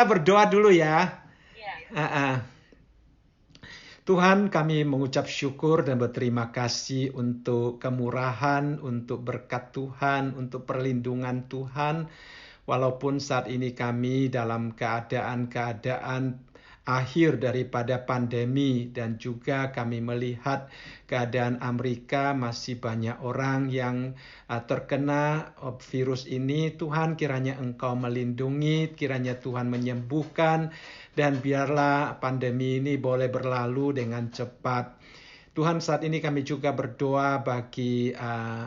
Kita berdoa dulu ya. Ah, ah. Tuhan, kami mengucap syukur dan berterima kasih untuk kemurahan, untuk berkat Tuhan, untuk perlindungan Tuhan. Walaupun saat ini kami dalam keadaan-keadaan akhir daripada pandemi dan juga kami melihat keadaan Amerika masih banyak orang yang terkena virus ini. Tuhan, kiranya Engkau melindungi, kiranya Tuhan menyembuhkan, dan biarlah pandemi ini boleh berlalu dengan cepat. Tuhan, saat ini kami juga berdoa bagi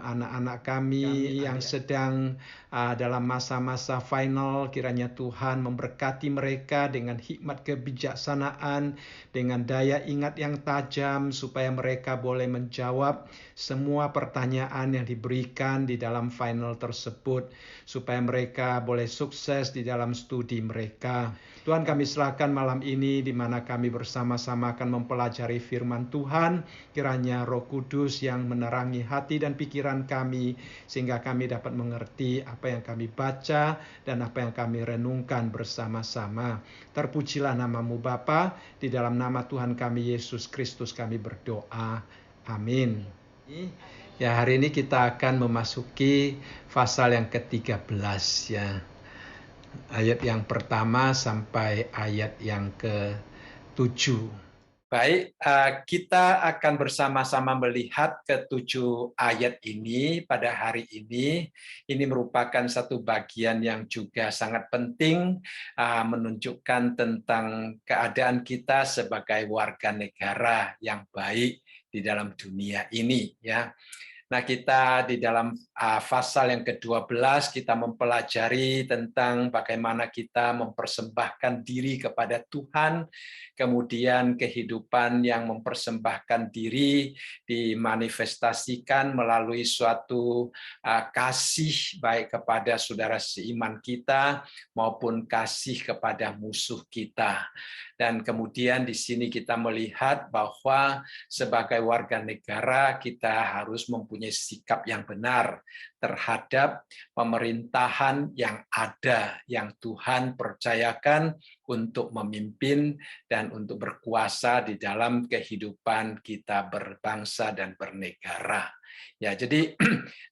anak-anak kami yang sedang dalam masa-masa final. Kiranya Tuhan memberkati mereka dengan hikmat kebijaksanaan, dengan daya ingat yang tajam, supaya mereka boleh menjawab semua pertanyaan yang diberikan di dalam final tersebut, supaya mereka boleh sukses di dalam studi mereka. Tuhan, kami serahkan malam ini di mana kami bersama-sama akan mempelajari firman Tuhan. Kiranya Roh Kudus yang menerangi hati dan pikiran kami, sehingga kami dapat mengerti apa yang kami baca dan apa yang kami renungkan bersama-sama. Terpujilah namamu Bapa, di dalam nama Tuhan kami Yesus Kristus kami berdoa. Amin. Ya, hari ini kita akan memasuki pasal yang ke-13 ya. Ayat yang pertama sampai ayat yang ke-7. Baik, kita akan bersama-sama melihat ketujuh ayat ini pada hari ini. Ini merupakan satu bagian yang juga sangat penting, menunjukkan tentang keadaan kita sebagai warga negara yang baik di dalam dunia ini, ya. Nah, kita di dalam pasal yang ke-12 kita mempelajari tentang bagaimana kita mempersembahkan diri kepada Tuhan, kemudian kehidupan yang mempersembahkan diri dimanifestasikan melalui suatu kasih baik kepada saudara seiman kita maupun kasih kepada musuh kita. Dan kemudian di sini kita melihat bahwa sebagai warga negara kita harus mempunyai sikap yang benar terhadap pemerintahan yang ada, yang Tuhan percayakan untuk memimpin dan untuk berkuasa di dalam kehidupan kita berbangsa dan bernegara. Ya, jadi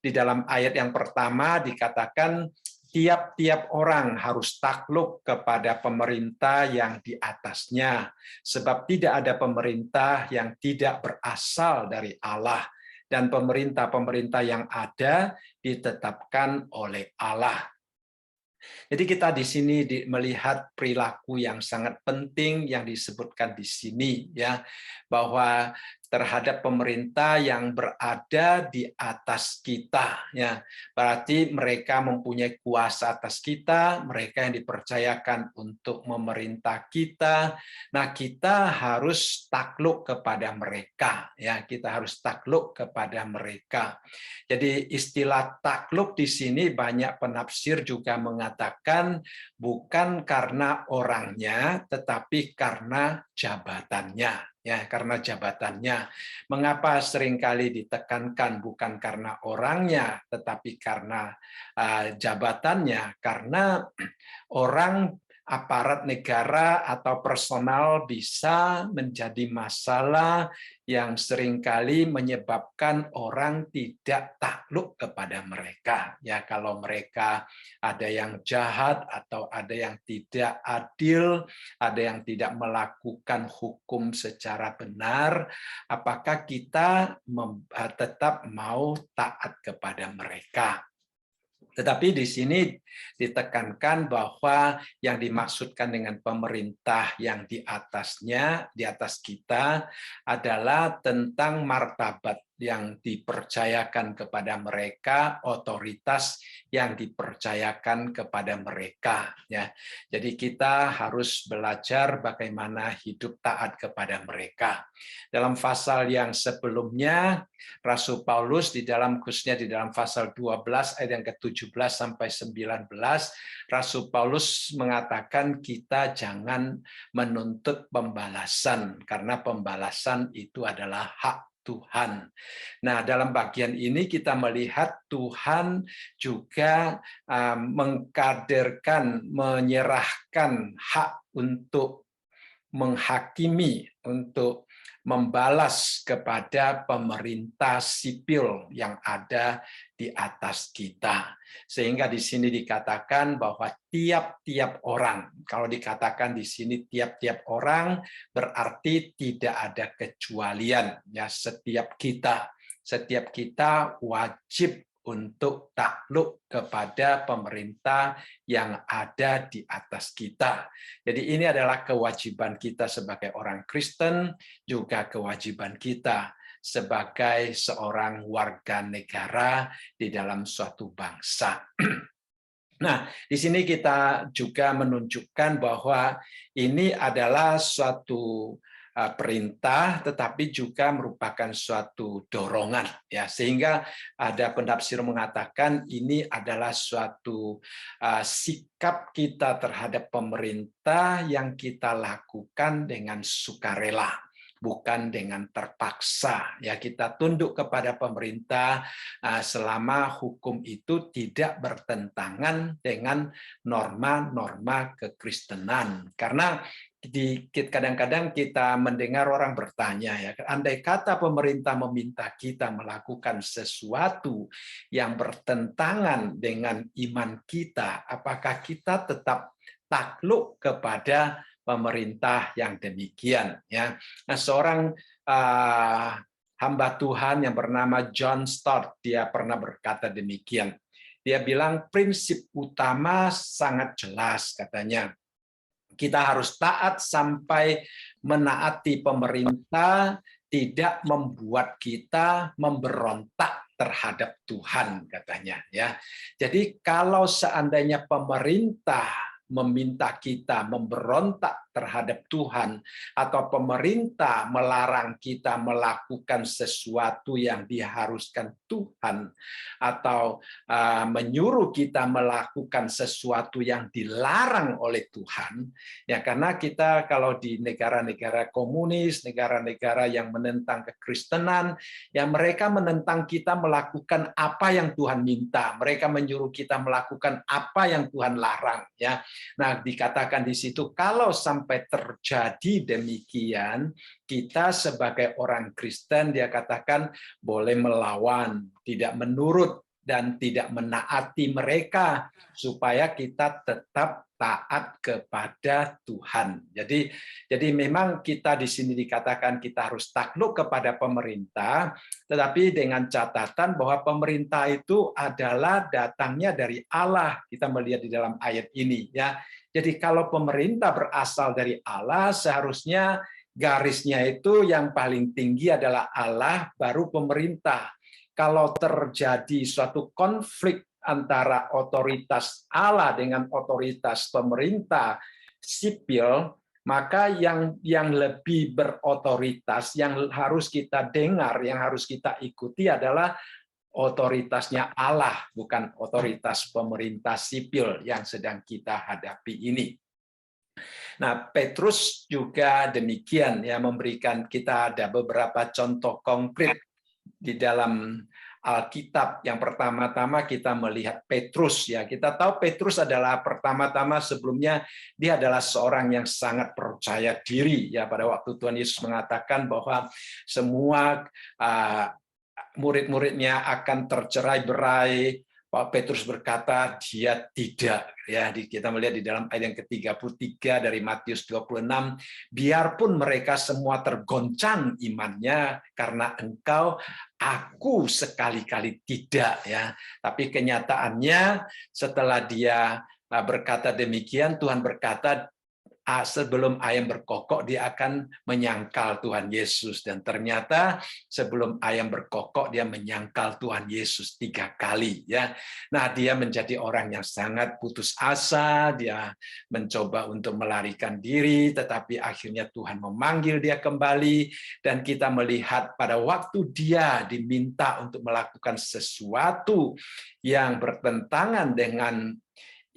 di dalam ayat yang pertama dikatakan tiap-tiap orang harus takluk kepada pemerintah yang di atasnya, sebab tidak ada pemerintah yang tidak berasal dari Allah, dan pemerintah-pemerintah yang ada ditetapkan oleh Allah. Jadi kita di sini melihat perilaku yang sangat penting yang disebutkan di sini, ya, bahwa terhadap pemerintah yang berada di atas kita, ya. Berarti mereka mempunyai kuasa atas kita, mereka yang dipercayakan untuk memerintah kita. Nah, kita harus takluk kepada mereka, ya. Kita harus takluk kepada mereka. Jadi istilah takluk di sini banyak penafsir juga mengatakan bukan karena orangnya, tetapi karena jabatannya. Ya, karena jabatannya. Mengapa seringkali ditekankan bukan karena orangnya, tetapi karena jabatannya? Karena orang, aparat negara atau personal bisa menjadi masalah yang seringkali menyebabkan orang tidak takluk kepada mereka. Ya, kalau mereka ada yang jahat atau ada yang tidak adil, ada yang tidak melakukan hukum secara benar, apakah kita tetap mau taat kepada mereka? Tetapi di sini ditekankan bahwa yang dimaksudkan dengan pemerintah yang di atasnya, di atas kita, adalah tentang martabat yang dipercayakan kepada mereka, otoritas yang dipercayakan kepada mereka. Ya, jadi kita harus belajar bagaimana hidup taat kepada mereka. Dalam pasal yang sebelumnya, Rasul Paulus khususnya di dalam pasal 12 ayat yang ke-17 sampai 19, Rasul Paulus mengatakan kita jangan menuntut pembalasan karena pembalasan itu adalah hak Tuhan. Nah, dalam bagian ini kita melihat Tuhan juga mengkaderkan, menyerahkan hak untuk menghakimi, untuk membalas kepada pemerintah sipil yang ada di atas kita. Sehingga di sini dikatakan bahwa tiap-tiap orang, kalau dikatakan di sini tiap-tiap orang berarti tidak ada kecualian, ya, setiap kita wajib untuk takluk kepada pemerintah yang ada di atas kita. Jadi ini adalah kewajiban kita sebagai orang Kristen, juga kewajiban kita sebagai seorang warga negara di dalam suatu bangsa. Nah, di sini kita juga menunjukkan bahwa ini adalah suatu perintah, tetapi juga merupakan suatu dorongan, ya, sehingga ada penafsir mengatakan ini adalah suatu sikap kita terhadap pemerintah yang kita lakukan dengan sukarela, bukan dengan terpaksa. Ya, kita tunduk kepada pemerintah selama hukum itu tidak bertentangan dengan norma-norma kekristenan. Karena kadang-kadang kita mendengar orang bertanya, ya, andai kata pemerintah meminta kita melakukan sesuatu yang bertentangan dengan iman kita, apakah kita tetap takluk kepada pemerintah yang demikian? Ya, nah, seorang hamba Tuhan yang bernama John Stott, dia pernah berkata demikian. Dia bilang prinsip utama sangat jelas, katanya. Kita harus taat sampai menaati pemerintah, tidak membuat kita memberontak terhadap Tuhan, katanya. Ya, jadi kalau seandainya pemerintah meminta kita memberontak terhadap Tuhan, atau pemerintah melarang kita melakukan sesuatu yang diharuskan Tuhan, atau menyuruh kita melakukan sesuatu yang dilarang oleh Tuhan, ya, karena kita kalau di negara-negara komunis, negara-negara yang menentang kekristenan, ya, mereka menentang kita melakukan apa yang Tuhan minta, mereka menyuruh kita melakukan apa yang Tuhan larang, ya. Nah, dikatakan di situ kalau sampai terjadi demikian, kita sebagai orang Kristen, dia katakan boleh melawan, tidak menurut dan tidak menaati mereka supaya kita tetap taat kepada Tuhan. Jadi memang kita di sini dikatakan kita harus takluk kepada pemerintah, tetapi dengan catatan bahwa pemerintah itu adalah datangnya dari Allah. Kita melihat di dalam ayat ini, ya. Jadi kalau pemerintah berasal dari Allah, seharusnya garisnya itu yang paling tinggi adalah Allah, baru pemerintah. Kalau terjadi suatu konflik antara otoritas Allah dengan otoritas pemerintah sipil, maka yang lebih berotoritas, yang harus kita dengar, yang harus kita ikuti adalah otoritasnya Allah, bukan otoritas pemerintah sipil yang sedang kita hadapi ini. Nah, Petrus juga demikian, ya, memberikan kita ada beberapa contoh konkret di dalam Alkitab. Yang pertama-tama kita melihat Petrus, ya. Kita tahu Petrus adalah pertama-tama sebelumnya dia adalah seorang yang sangat percaya diri, ya. Pada waktu Tuhan Yesus mengatakan bahwa semua murid-muridnya akan tercerai-berai, Pak Petrus berkata dia tidak, ya. Kita melihat di dalam ayat yang ke-33 dari Matius 26, biarpun mereka semua tergoncang imannya karena engkau, aku sekali-kali tidak, ya. Tapi kenyataannya setelah dia berkata demikian, Tuhan berkata sebelum ayam berkokok dia akan menyangkal Tuhan Yesus, dan ternyata sebelum ayam berkokok dia menyangkal Tuhan Yesus 3 kali, ya. Nah, dia menjadi orang yang sangat putus asa, dia mencoba untuk melarikan diri, tetapi akhirnya Tuhan memanggil dia kembali, dan kita melihat pada waktu dia diminta untuk melakukan sesuatu yang bertentangan dengan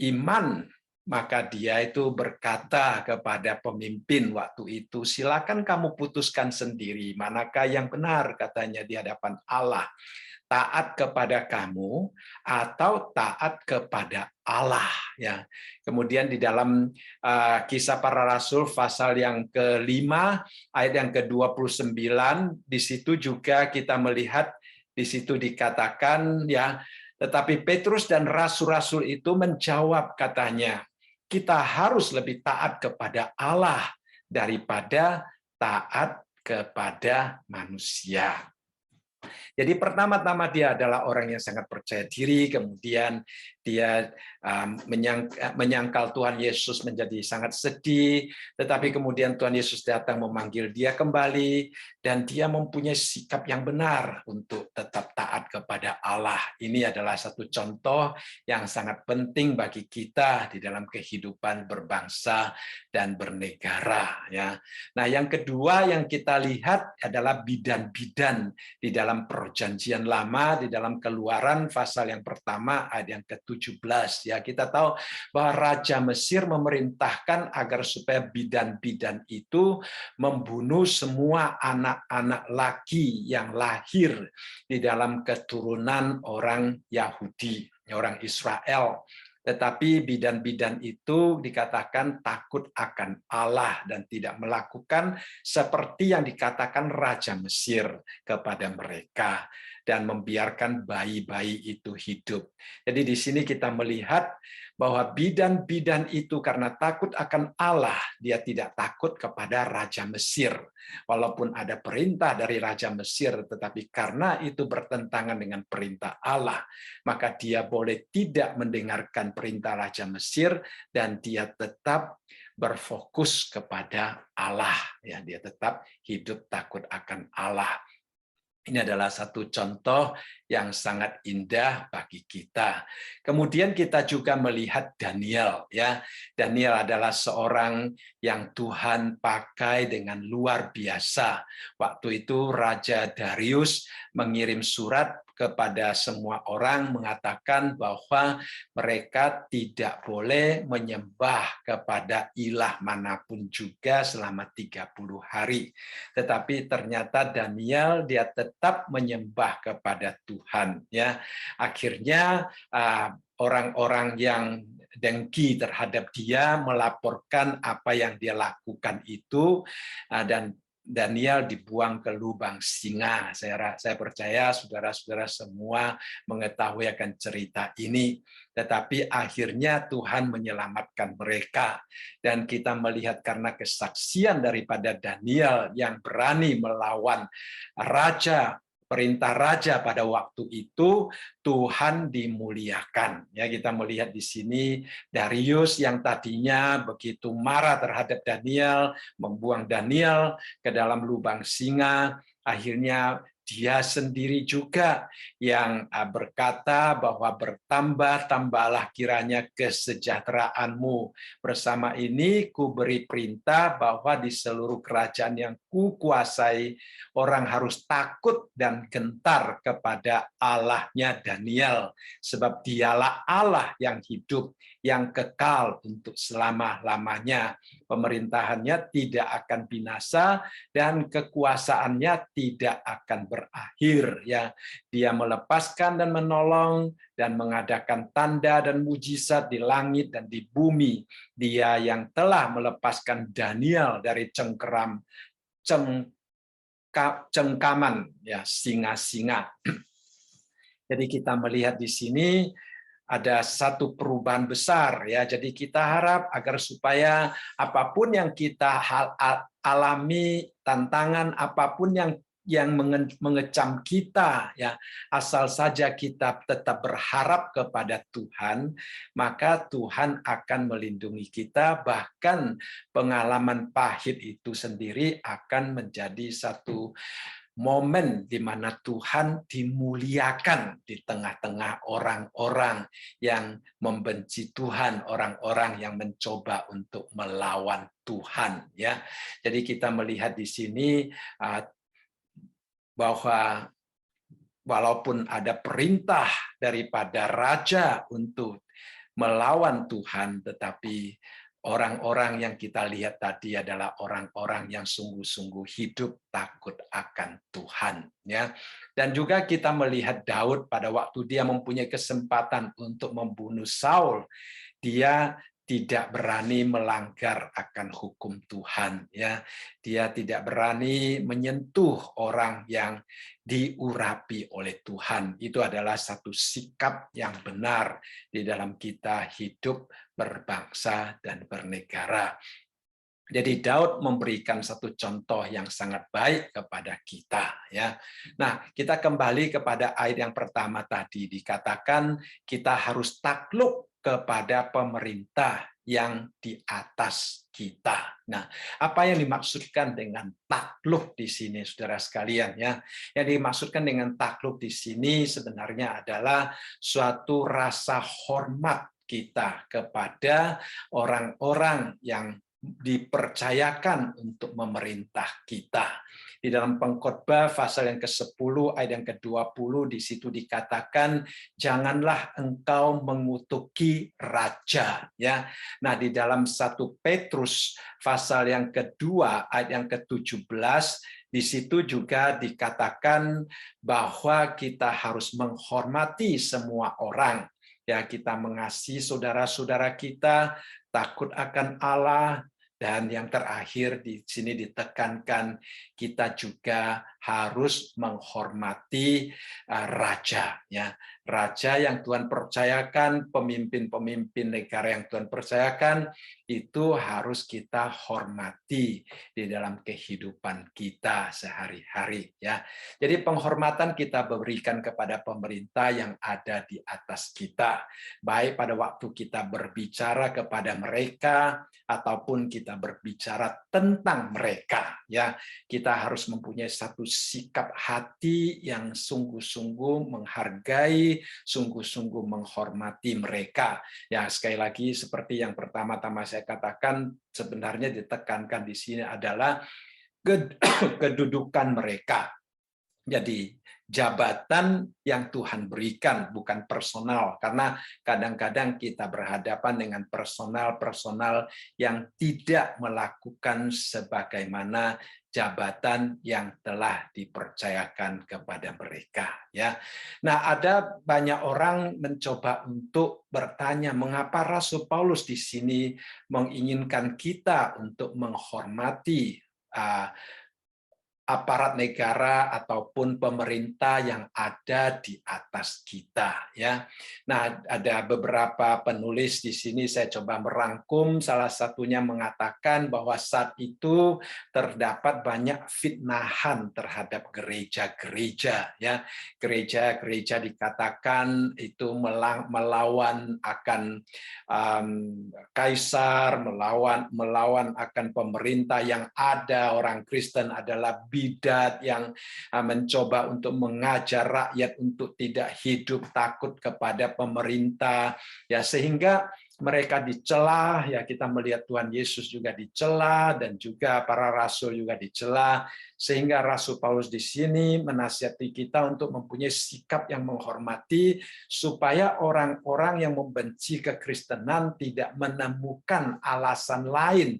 iman Maka dia itu berkata kepada pemimpin waktu itu, silakan kamu putuskan sendiri, manakah yang benar, katanya di hadapan Allah. Taat kepada kamu atau taat kepada Allah, ya. Kemudian di dalam Kisah Para Rasul pasal yang kelima ayat yang ke-29, di situ juga kita melihat, di situ dikatakan, ya, tetapi Petrus dan rasul-rasul itu menjawab, katanya, kita harus lebih taat kepada Allah daripada taat kepada manusia. Jadi pertama-tama dia adalah orang yang sangat percaya diri, kemudian dia menyangkal Tuhan Yesus menjadi sangat sedih, tetapi kemudian Tuhan Yesus datang memanggil dia kembali, dan dia mempunyai sikap yang benar untuk tetap taat kepada Allah. Ini adalah satu contoh yang sangat penting bagi kita di dalam kehidupan berbangsa dan bernegara. Ya. Nah, yang kedua yang kita lihat adalah bidan-bidan di dalam Perjanjian Lama, di dalam Keluaran pasal yang pertama ayat yang ke-17. Ya, kita tahu bahwa Raja Mesir memerintahkan agar supaya bidan-bidan itu membunuh semua anak-anak laki yang lahir di dalam keturunan orang Yahudi, orang Israel. Tetapi bidan-bidan itu dikatakan takut akan Allah dan tidak melakukan seperti yang dikatakan Raja Mesir kepada mereka, dan membiarkan bayi-bayi itu hidup. Jadi di sini kita melihat bahwa bidan-bidan itu karena takut akan Allah, dia tidak takut kepada Raja Mesir. Walaupun ada perintah dari Raja Mesir, tetapi karena itu bertentangan dengan perintah Allah, maka dia boleh tidak mendengarkan perintah Raja Mesir, dan dia tetap berfokus kepada Allah. Ya, dia tetap hidup takut akan Allah. Ini adalah satu contoh yang sangat indah bagi kita. Kemudian kita juga melihat Daniel, ya. Daniel adalah seorang yang Tuhan pakai dengan luar biasa. Waktu itu Raja Darius mengirim surat kepada semua orang mengatakan bahwa mereka tidak boleh menyembah kepada ilah manapun juga selama 30 hari. Tetapi ternyata Daniel dia tetap menyembah kepada Tuhan, ya. Akhirnya orang-orang yang dengki terhadap dia melaporkan apa yang dia lakukan itu, dan Daniel dibuang ke lubang singa. Saya percaya saudara-saudara semua mengetahui akan cerita ini. Tetapi akhirnya Tuhan menyelamatkan mereka. Dan kita melihat karena kesaksian daripada Daniel yang berani melawan raja, perintah raja pada waktu itu, Tuhan dimuliakan. Ya, kita melihat di sini Darius yang tadinya begitu marah terhadap Daniel, membuang Daniel ke dalam lubang singa, akhirnya dia sendiri juga yang berkata bahwa bertambah-tambahlah kiranya kesejahteraanmu. Bersama ini ku beri perintah bahwa di seluruh kerajaan yang ku kuasai, orang harus takut dan gentar kepada Allahnya Daniel, sebab dialah Allah yang hidup, yang kekal untuk selama-lamanya. Pemerintahannya tidak akan binasa dan kekuasaannya tidak akan berakhir. Ya, dia melepaskan dan menolong dan mengadakan tanda dan mujizat di langit dan di bumi. Dia yang telah melepaskan Daniel dari cengkaman, ya, singa-singa. Jadi kita melihat di sini ada satu perubahan besar, ya. Jadi kita harap agar supaya apapun yang kita alami, tantangan apapun yang mengecam kita, ya, asal saja kita tetap berharap kepada Tuhan, maka Tuhan akan melindungi kita. Bahkan pengalaman pahit itu sendiri akan menjadi satu momen di mana Tuhan dimuliakan di tengah-tengah orang-orang yang membenci Tuhan, orang-orang yang mencoba untuk melawan Tuhan, ya. Jadi kita melihat di sini bahwa walaupun ada perintah daripada raja untuk melawan Tuhan, tetapi orang-orang yang kita lihat tadi adalah orang-orang yang sungguh-sungguh hidup takut akan Tuhan, ya. Dan juga kita melihat Daud pada waktu dia mempunyai kesempatan untuk membunuh Saul, dia tidak berani melanggar akan hukum Tuhan, ya. Dia tidak berani menyentuh orang yang diurapi oleh Tuhan. Itu adalah satu sikap yang benar di dalam kita hidup berbangsa dan bernegara. Jadi Daud memberikan satu contoh yang sangat baik kepada kita, ya. Nah, kita kembali kepada ayat yang pertama tadi, dikatakan kita harus takluk kepada pemerintah yang di atas kita. Nah, apa yang dimaksudkan dengan takluk di sini, saudara sekalian, ya? Yang dimaksudkan dengan takluk di sini sebenarnya adalah suatu rasa hormat kita kepada orang-orang yang dipercayakan untuk memerintah kita. Di dalam Pengkhotbah pasal yang ke-10 ayat yang ke-20 di situ dikatakan janganlah engkau mengutuki raja, ya. Nah, di dalam 1 Petrus pasal yang kedua ayat yang ke-17 di situ juga dikatakan bahwa kita harus menghormati semua orang. Ya, kita mengasihi saudara-saudara kita, takut akan Allah. Dan yang terakhir di sini ditekankan kita juga harus menghormati raja, ya. Raja yang Tuhan percayakan, pemimpin-pemimpin negara yang Tuhan percayakan itu harus kita hormati di dalam kehidupan kita sehari-hari, ya. Jadi penghormatan kita berikan kepada pemerintah yang ada di atas kita, baik pada waktu kita berbicara kepada mereka ataupun kita berbicara tentang mereka, ya. Kita harus mempunyai satu sikap hati yang sungguh-sungguh menghargai, sungguh-sungguh menghormati mereka. Ya, sekali lagi seperti yang pertama-tama saya katakan, sebenarnya ditekankan di sini adalah kedudukan mereka. Jadi jabatan yang Tuhan berikan, bukan personal, karena kadang-kadang kita berhadapan dengan personal-personal yang tidak melakukan sebagaimana jabatan yang telah dipercayakan kepada mereka, ya. Nah, ada banyak orang mencoba untuk bertanya mengapa Rasul Paulus di sini menginginkan kita untuk menghormati aparat negara ataupun pemerintah yang ada di atas kita, ya. Nah, ada beberapa penulis di sini saya coba merangkum, salah satunya mengatakan bahwa saat itu terdapat banyak fitnahan terhadap gereja-gereja, ya. Gereja-gereja dikatakan itu melawan akan kaisar, melawan akan pemerintah yang ada. Orang Kristen adalah bidat yang mencoba untuk mengajar rakyat untuk tidak hidup takut kepada pemerintah, ya, sehingga mereka dicela, ya. Kita melihat Tuhan Yesus juga dicela dan juga para rasul juga dicela, sehingga Rasul Paulus di sini menasihati kita untuk mempunyai sikap yang menghormati supaya orang-orang yang membenci kekristenan tidak menemukan alasan lain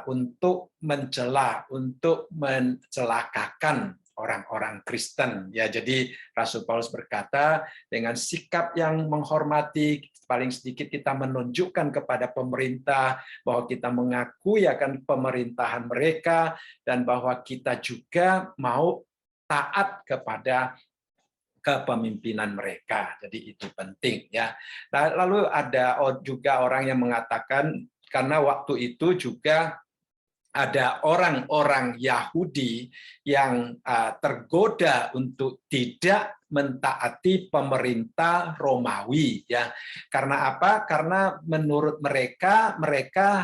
untuk mencela, untuk mencelakakan orang-orang Kristen, ya. Jadi Rasul Paulus berkata dengan sikap yang menghormati, paling sedikit kita menunjukkan kepada pemerintah bahwa kita mengakui akan pemerintahan mereka dan bahwa kita juga mau taat kepada kepemimpinan mereka. Jadi itu penting, ya. Nah, lalu ada juga orang yang mengatakan karena waktu itu juga ada orang-orang Yahudi yang tergoda untuk tidak mentaati pemerintah Romawi, ya. Karena apa? Karena menurut mereka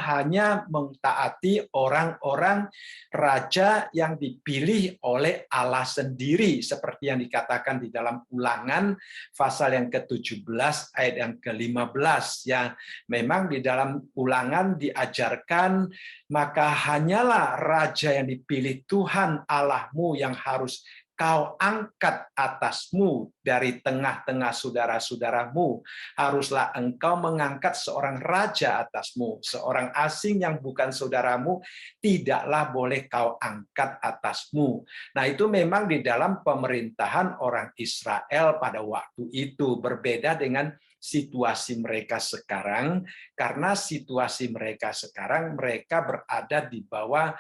hanya mentaati orang-orang raja yang dipilih oleh Allah sendiri, seperti yang dikatakan di dalam Ulangan pasal yang ke-17 ayat yang ke-15, ya. Memang di dalam Ulangan diajarkan maka hanyalah raja yang dipilih Tuhan Allahmu yang harus kau angkat atasmu dari tengah-tengah saudara-saudaramu. Haruslah engkau mengangkat seorang raja atasmu, seorang asing yang bukan saudaramu, tidaklah boleh kau angkat atasmu. Nah, itu memang di dalam pemerintahan orang Israel pada waktu itu berbeda dengan situasi mereka sekarang, karena situasi mereka sekarang mereka berada di bawah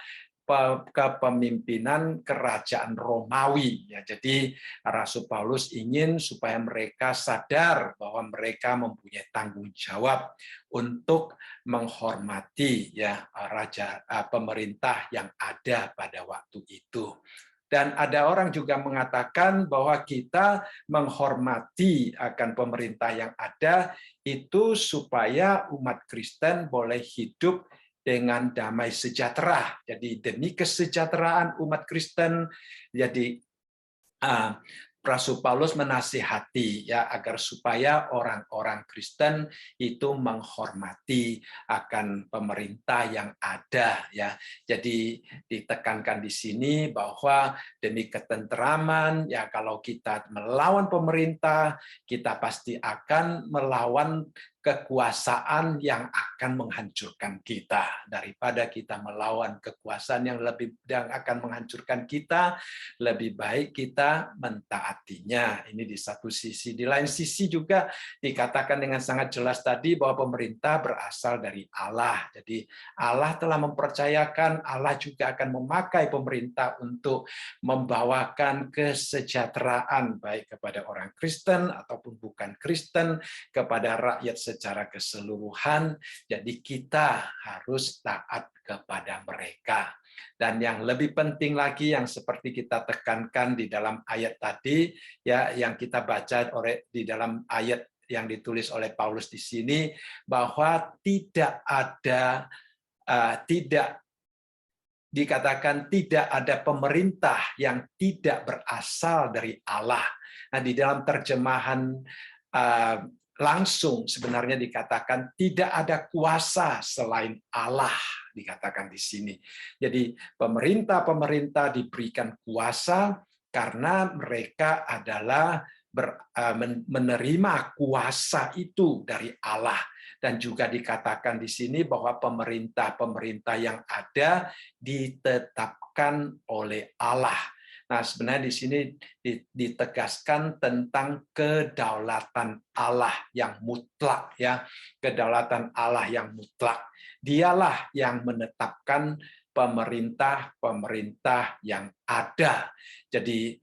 kepemimpinan kerajaan Romawi. Ya, jadi Rasul Paulus ingin supaya mereka sadar bahwa mereka mempunyai tanggung jawab untuk menghormati ya raja pemerintah yang ada pada waktu itu. Dan ada orang juga mengatakan bahwa kita menghormati akan pemerintah yang ada itu supaya umat Kristen boleh hidup dengan damai sejahtera. Jadi demi kesejahteraan umat Kristen, jadi Rasul Paulus menasihati ya agar supaya orang-orang Kristen itu menghormati akan pemerintah yang ada ya. Jadi ditekankan di sini bahwa demi ketenteraman ya, kalau kita melawan pemerintah, kita pasti akan melawan kekuasaan yang akan menghancurkan kita. Daripada kita melawan kekuasaan yang akan menghancurkan kita, lebih baik kita mentaatinya. Ini di satu sisi. Di lain sisi juga dikatakan dengan sangat jelas tadi bahwa pemerintah berasal dari Allah. Jadi Allah telah mempercayakan, Allah juga akan memakai pemerintah untuk membawakan kesejahteraan baik kepada orang Kristen ataupun bukan Kristen, kepada rakyat secara keseluruhan. Jadi kita harus taat kepada mereka. Dan yang lebih penting lagi yang seperti kita tekankan di dalam ayat tadi ya, yang kita baca di dalam ayat yang ditulis oleh Paulus di sini, bahwa tidak dikatakan tidak ada pemerintah yang tidak berasal dari Allah. Nah, di dalam terjemahan langsung sebenarnya dikatakan tidak ada kuasa selain Allah, dikatakan di sini. Jadi pemerintah diberikan kuasa karena mereka adalah menerima kuasa itu dari Allah. Dan juga dikatakan di sini bahwa pemerintah yang ada ditetapkan oleh Allah. Nah, sebenarnya di sini ditegaskan tentang kedaulatan Allah yang mutlak ya, kedaulatan Allah yang mutlak. Dialah yang menetapkan pemerintah yang ada. Jadi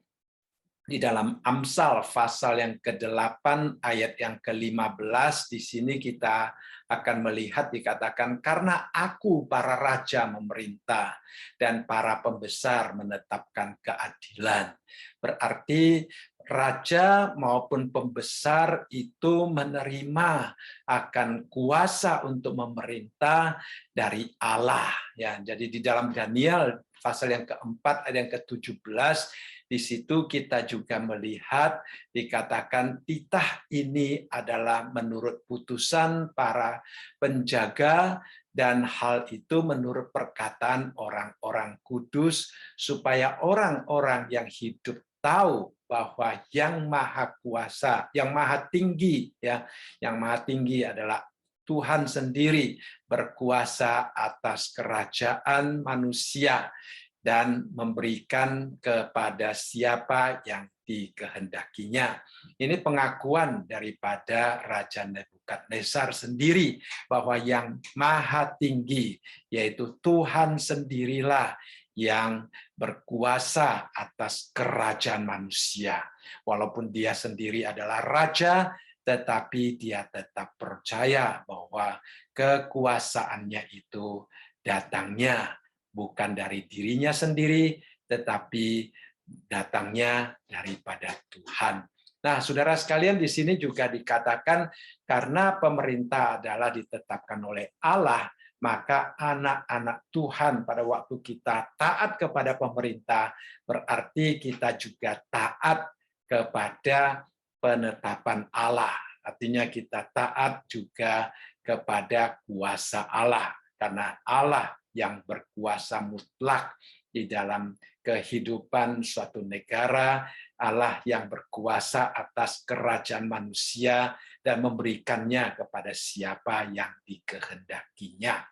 di dalam Amsal pasal yang ke-8 ayat yang ke-15 di sini kita akan melihat dikatakan, karena aku para raja memerintah dan para pembesar menetapkan keadilan. Berarti raja maupun pembesar itu menerima akan kuasa untuk memerintah dari Allah ya. Jadi di dalam Daniel pasal yang ke-4 ayat yang ke-17 di situ kita juga melihat dikatakan titah ini adalah menurut putusan para penjaga, dan hal itu menurut perkataan orang-orang kudus, supaya orang-orang yang hidup tahu bahwa yang maha kuasa, yang maha tinggi ya, yang maha tinggi adalah Tuhan sendiri, berkuasa atas kerajaan manusia dan memberikan kepada siapa yang dikehendakinya. Ini pengakuan daripada Raja Nebukadnezar sendiri bahwa yang maha tinggi, yaitu Tuhan sendirilah yang berkuasa atas kerajaan manusia. Walaupun dia sendiri adalah raja, tetapi dia tetap percaya bahwa kekuasaannya itu datangnya bukan dari dirinya sendiri, tetapi datangnya daripada Tuhan. Nah, saudara sekalian, di sini juga dikatakan karena pemerintah adalah ditetapkan oleh Allah, maka anak-anak Tuhan pada waktu kita taat kepada pemerintah, berarti kita juga taat kepada penetapan Allah. Artinya kita taat juga kepada kuasa Allah, karena Allah yang berkuasa mutlak di dalam kehidupan suatu negara, Allah yang berkuasa atas kerajaan manusia dan memberikannya kepada siapa yang dikehendakinya.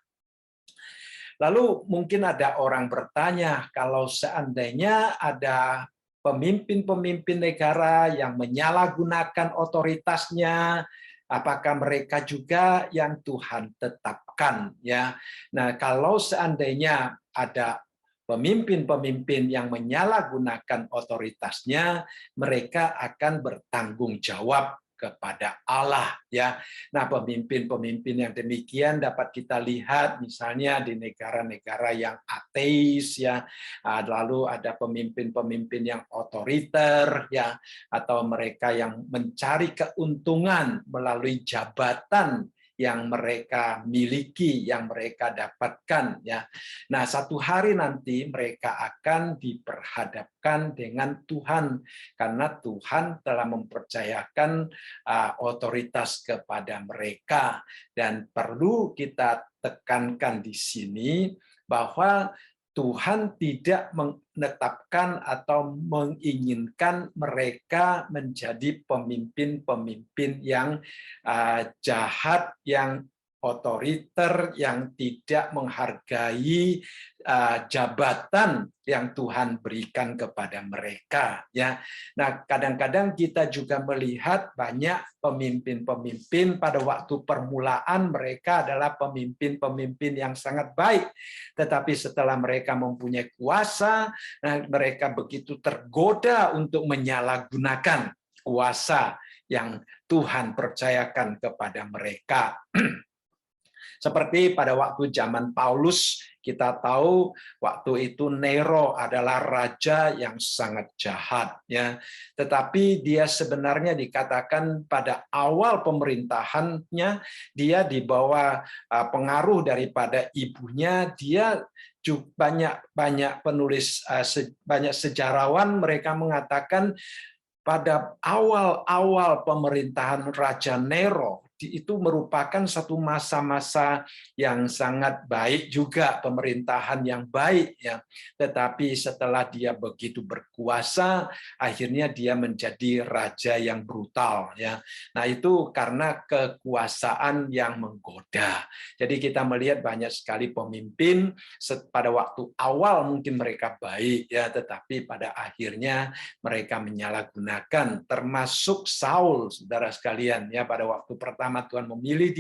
Lalu mungkin ada orang bertanya, kalau seandainya ada pemimpin-pemimpin negara yang menyalahgunakan otoritasnya, apakah mereka juga yang Tuhan tetapkan, ya? Nah, kalau seandainya ada pemimpin-pemimpin yang menyalahgunakan otoritasnya, mereka akan bertanggung jawab kepada Allah, ya. Nah, pemimpin-pemimpin yang demikian dapat kita lihat misalnya di negara-negara yang ateis, ya. Lalu ada pemimpin-pemimpin yang otoriter, ya, atau mereka yang mencari keuntungan melalui jabatan yang mereka miliki, yang mereka dapatkan, ya. Nah, satu hari nanti mereka akan diperhadapkan dengan Tuhan karena Tuhan telah mempercayakan otoritas kepada mereka, dan perlu kita tekankan di sini bahwa Tuhan tidak menetapkan atau menginginkan mereka menjadi pemimpin-pemimpin yang jahat, yang otoriter, yang tidak menghargai jabatan yang Tuhan berikan kepada mereka, ya. Nah, kadang-kadang kita juga melihat banyak pemimpin-pemimpin pada waktu permulaan mereka adalah pemimpin-pemimpin yang sangat baik, tetapi setelah mereka mempunyai kuasa, nah, mereka begitu tergoda untuk menyalahgunakan kuasa yang Tuhan percayakan kepada mereka. Seperti pada waktu zaman Paulus, kita tahu waktu itu Nero adalah raja yang sangat jahat, ya. Tetapi dia sebenarnya dikatakan pada awal pemerintahannya dia di bawah pengaruh daripada ibunya. Dia banyak penulis, banyak sejarawan mereka mengatakan pada awal-awal pemerintahan Raja Nero itu merupakan satu masa-masa yang sangat baik juga, pemerintahan yang baik, ya. Tetapi setelah dia begitu berkuasa, akhirnya dia menjadi raja yang brutal, ya. Nah, itu karena kekuasaan yang menggoda. Jadi kita melihat banyak sekali pemimpin pada waktu awal mungkin mereka baik, ya, tetapi pada akhirnya mereka menyalahgunakan, termasuk Saul, saudara sekalian, ya. Pada waktu pertama Tuhan memilih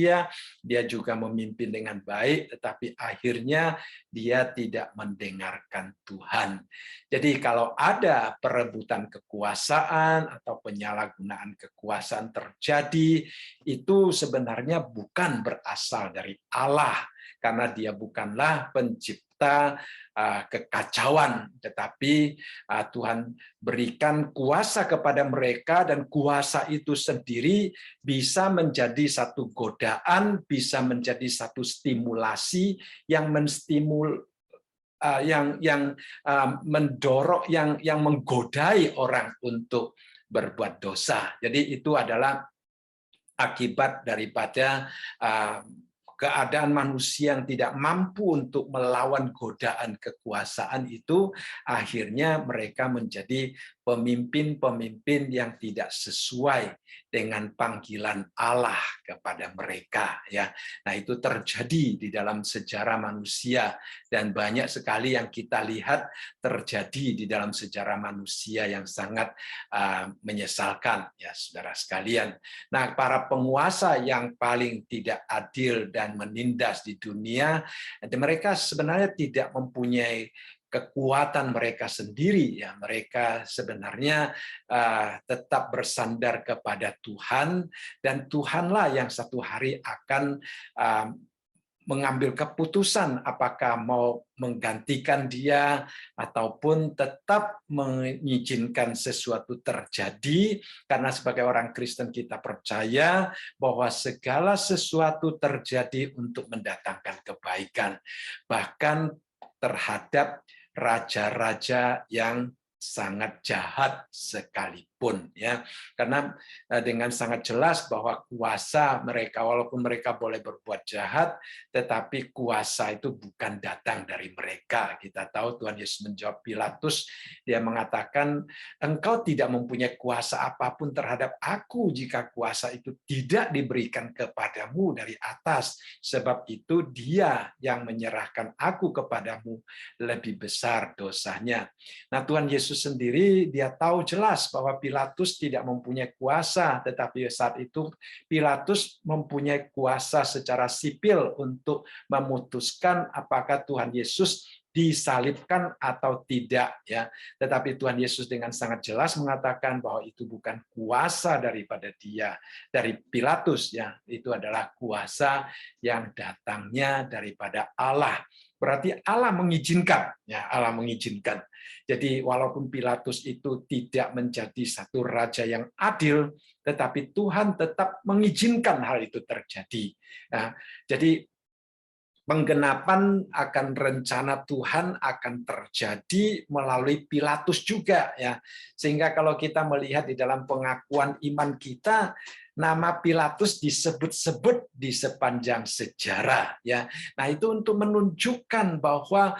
dia juga memimpin dengan baik, tetapi akhirnya dia tidak mendengarkan Tuhan. Jadi kalau ada perebutan kekuasaan atau penyalahgunaan kekuasaan terjadi, itu sebenarnya bukan berasal dari Allah, karena dia bukanlah pencipta kekacauan, tetapi Tuhan berikan kuasa kepada mereka, dan kuasa itu sendiri bisa menjadi satu godaan, bisa menjadi satu stimulasi yang mendorong, yang menggodai orang untuk berbuat dosa. Jadi itu adalah akibat daripada keadaan manusia yang tidak mampu untuk melawan godaan kekuasaan itu, akhirnya mereka menjadi pemimpin-pemimpin yang tidak sesuai dengan panggilan Allah kepada mereka, ya. Nah, itu terjadi di dalam sejarah manusia, dan banyak sekali yang kita lihat terjadi di dalam sejarah manusia yang sangat menyesalkan, ya, saudara sekalian. Nah, para penguasa yang paling tidak adil dan menindas di dunia, mereka sebenarnya tidak mempunyai kekuatan mereka sendiri, ya. Mereka sebenarnya tetap bersandar kepada Tuhan, dan Tuhanlah yang satu hari akan mengambil keputusan apakah mau menggantikan dia ataupun tetap mengizinkan sesuatu terjadi, karena sebagai orang Kristen kita percaya bahwa segala sesuatu terjadi untuk mendatangkan kebaikan, bahkan terhadap raja-raja yang sangat jahat sekalipun. pun, ya. Karena dengan sangat jelas bahwa kuasa mereka, walaupun mereka boleh berbuat jahat, tetapi kuasa itu bukan datang dari mereka. Kita tahu Tuhan Yesus menjawab Pilatus, dia mengatakan, engkau tidak mempunyai kuasa apapun terhadap aku jika kuasa itu tidak diberikan kepadamu dari atas. Sebab itu dia yang menyerahkan aku kepadamu lebih besar dosanya. Nah, Tuhan Yesus sendiri dia tahu jelas bahwa Pilatus tidak mempunyai kuasa, tetapi saat itu Pilatus mempunyai kuasa secara sipil untuk memutuskan apakah Tuhan Yesus disalibkan atau tidak, ya. Tetapi Tuhan Yesus dengan sangat jelas mengatakan bahwa itu bukan kuasa daripada dia, dari Pilatus, ya. Itu adalah kuasa yang datangnya daripada Allah. Berarti Allah mengizinkan, ya, Allah mengizinkan. Jadi walaupun Pilatus itu tidak menjadi satu raja yang adil, tetapi Tuhan tetap mengizinkan hal itu terjadi. Nah, jadi penggenapan akan rencana Tuhan akan terjadi melalui Pilatus juga, ya. Sehingga kalau kita melihat di dalam pengakuan iman kita, nama Pilatus disebut-sebut di sepanjang sejarah, ya. Nah, itu untuk menunjukkan bahwa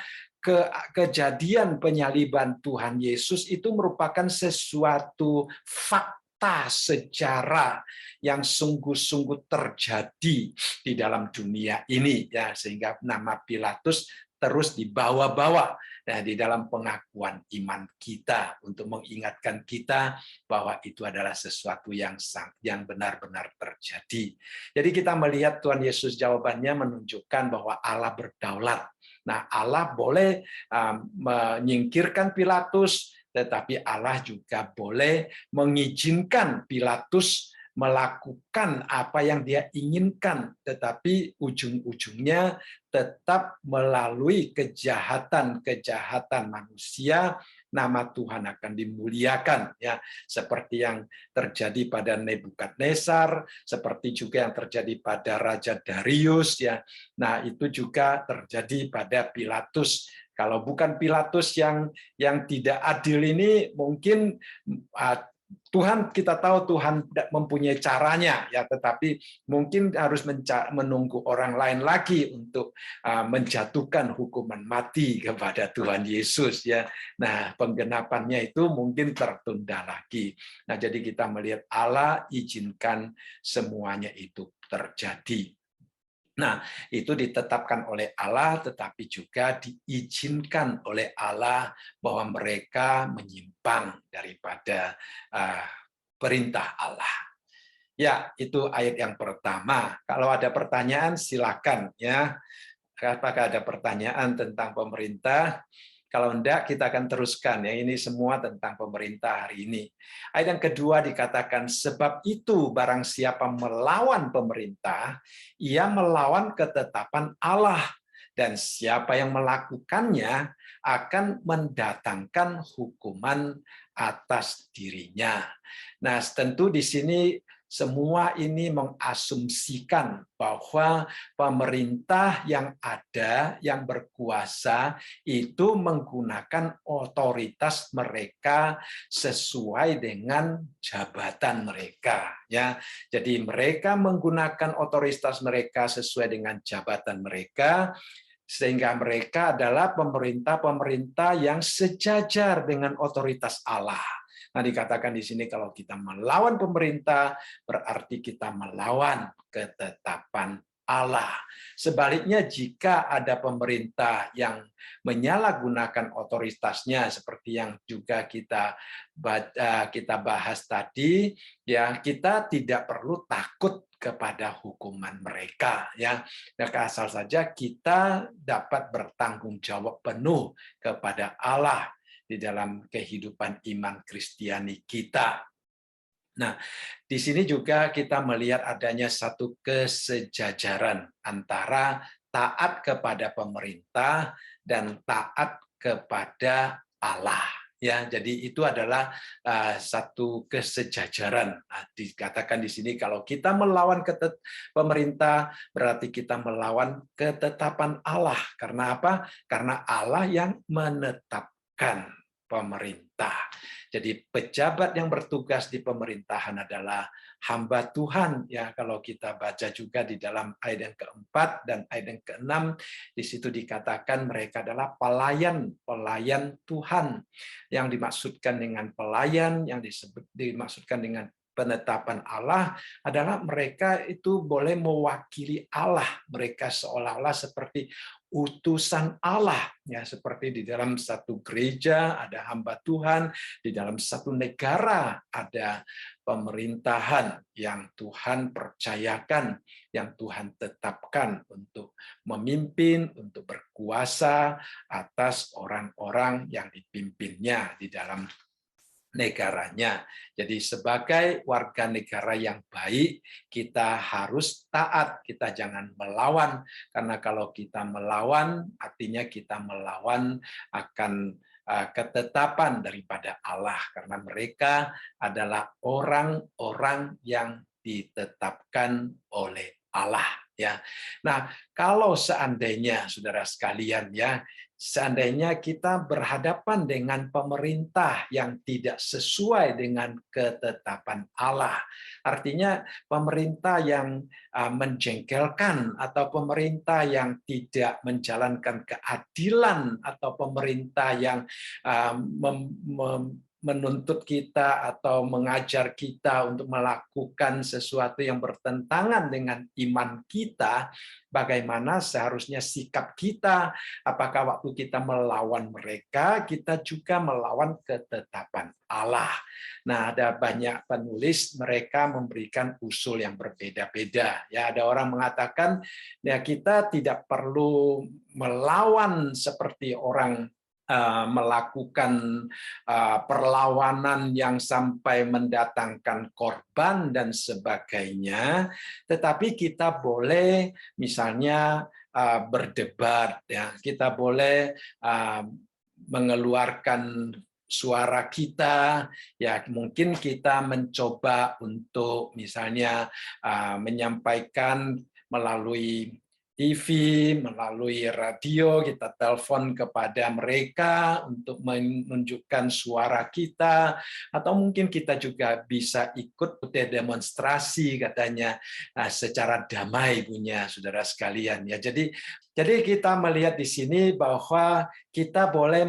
kejadian penyaliban Tuhan Yesus itu merupakan sesuatu fakta sejarah yang sungguh-sungguh terjadi di dalam dunia ini, ya, sehingga nama Pilatus terus dibawa-bawa di dalam pengakuan iman kita untuk mengingatkan kita bahwa itu adalah sesuatu yang benar-benar terjadi. Jadi kita melihat Tuhan Yesus jawabannya menunjukkan bahwa Allah berdaulat. Nah, Allah boleh menyingkirkan Pilatus, tetapi Allah juga boleh mengizinkan Pilatus melakukan apa yang dia inginkan, tetapi ujung-ujungnya tetap melalui kejahatan-kejahatan manusia, nama Tuhan akan dimuliakan, ya, seperti yang terjadi pada Nebukadnezar, seperti juga yang terjadi pada Raja Darius, ya. Nah, itu juga terjadi pada Pilatus. Kalau bukan Pilatus yang tidak adil ini, mungkin Tuhan, kita tahu Tuhan mempunyai caranya, ya, tetapi mungkin harus menunggu orang lain lagi untuk menjatuhkan hukuman mati kepada Tuhan Yesus, ya. Nah, penggenapannya itu mungkin tertunda lagi. Nah, jadi kita melihat Allah izinkan semuanya itu terjadi. Nah, itu ditetapkan oleh Allah, tetapi juga diizinkan oleh Allah bahwa mereka menyimpang daripada perintah Allah. Ya, itu ayat yang pertama. Kalau ada pertanyaan, silakan, ya. Apakah ada pertanyaan tentang pemerintah? Kalau enggak, kita akan teruskan. Ya, ini semua tentang pemerintah hari ini. Ayat yang kedua dikatakan, sebab itu barang siapa melawan pemerintah, ia melawan ketetapan Allah. Dan siapa yang melakukannya akan mendatangkan hukuman atas dirinya. Nah, tentu di sini semua ini mengasumsikan bahwa pemerintah yang ada, yang berkuasa, itu menggunakan otoritas mereka sesuai dengan jabatan mereka. Ya, jadi mereka menggunakan otoritas mereka sesuai dengan jabatan mereka, sehingga mereka adalah pemerintah-pemerintah yang sejajar dengan otoritas Allah. Nah, dikatakan di sini kalau kita melawan pemerintah, berarti kita melawan ketetapan Allah. Sebaliknya, jika ada pemerintah yang menyalahgunakan otoritasnya, seperti yang juga kita bahas tadi, ya, kita tidak perlu takut kepada hukuman mereka, ya. Nah, asal saja kita dapat bertanggung jawab penuh kepada Allah di dalam kehidupan iman Kristiani kita. Nah, di sini juga kita melihat adanya satu kesejajaran antara taat kepada pemerintah dan taat kepada Allah. Ya, jadi itu adalah satu kesejajaran. Nah, dikatakan di sini kalau kita melawan pemerintah, berarti kita melawan ketetapan Allah. Karena apa? Karena Allah yang menetapkan. pemerintah. Jadi pejabat yang bertugas di pemerintahan adalah hamba Tuhan. Ya, kalau kita baca juga di dalam ayat yang keempat dan ayat yang keenam, di situ dikatakan mereka adalah pelayan Tuhan. Yang dimaksudkan dengan pelayan, yang dimaksudkan dengan penetapan Allah adalah mereka itu boleh mewakili Allah. Mereka seolah-olah seperti utusan Allah, ya, seperti di dalam satu gereja ada hamba Tuhan, di dalam satu negara ada pemerintahan yang Tuhan percayakan, yang Tuhan tetapkan untuk memimpin, untuk berkuasa atas orang-orang yang dipimpinnya di dalam negaranya. Jadi sebagai warga negara yang baik, kita harus taat, kita jangan melawan. Karena kalau kita melawan, artinya kita melawan akan ketetapan daripada Allah. Karena mereka adalah orang-orang yang ditetapkan oleh Allah. Ya. Nah, kalau seandainya saudara sekalian, ya, seandainya kita berhadapan dengan pemerintah yang tidak sesuai dengan ketetapan Allah, artinya pemerintah yang menjengkelkan atau pemerintah yang tidak menjalankan keadilan atau pemerintah yang menuntut kita atau mengajar kita untuk melakukan sesuatu yang bertentangan dengan iman kita, bagaimana seharusnya sikap kita? Apakah waktu kita melawan mereka, kita juga melawan ketetapan Allah? Nah, ada banyak penulis, mereka memberikan usul yang berbeda-beda. Ya, ada orang mengatakan, ya kita tidak perlu melawan seperti orang melakukan perlawanan yang sampai mendatangkan korban dan sebagainya, tetapi kita boleh misalnya berdebat, ya, kita boleh mengeluarkan suara kita, ya, mungkin kita mencoba untuk misalnya menyampaikan melalui TV, melalui radio, kita telepon kepada mereka untuk menunjukkan suara kita, atau mungkin kita juga bisa ikut demonstrasi katanya secara damai punya saudara sekalian, ya. Jadi kita melihat di sini bahwa kita boleh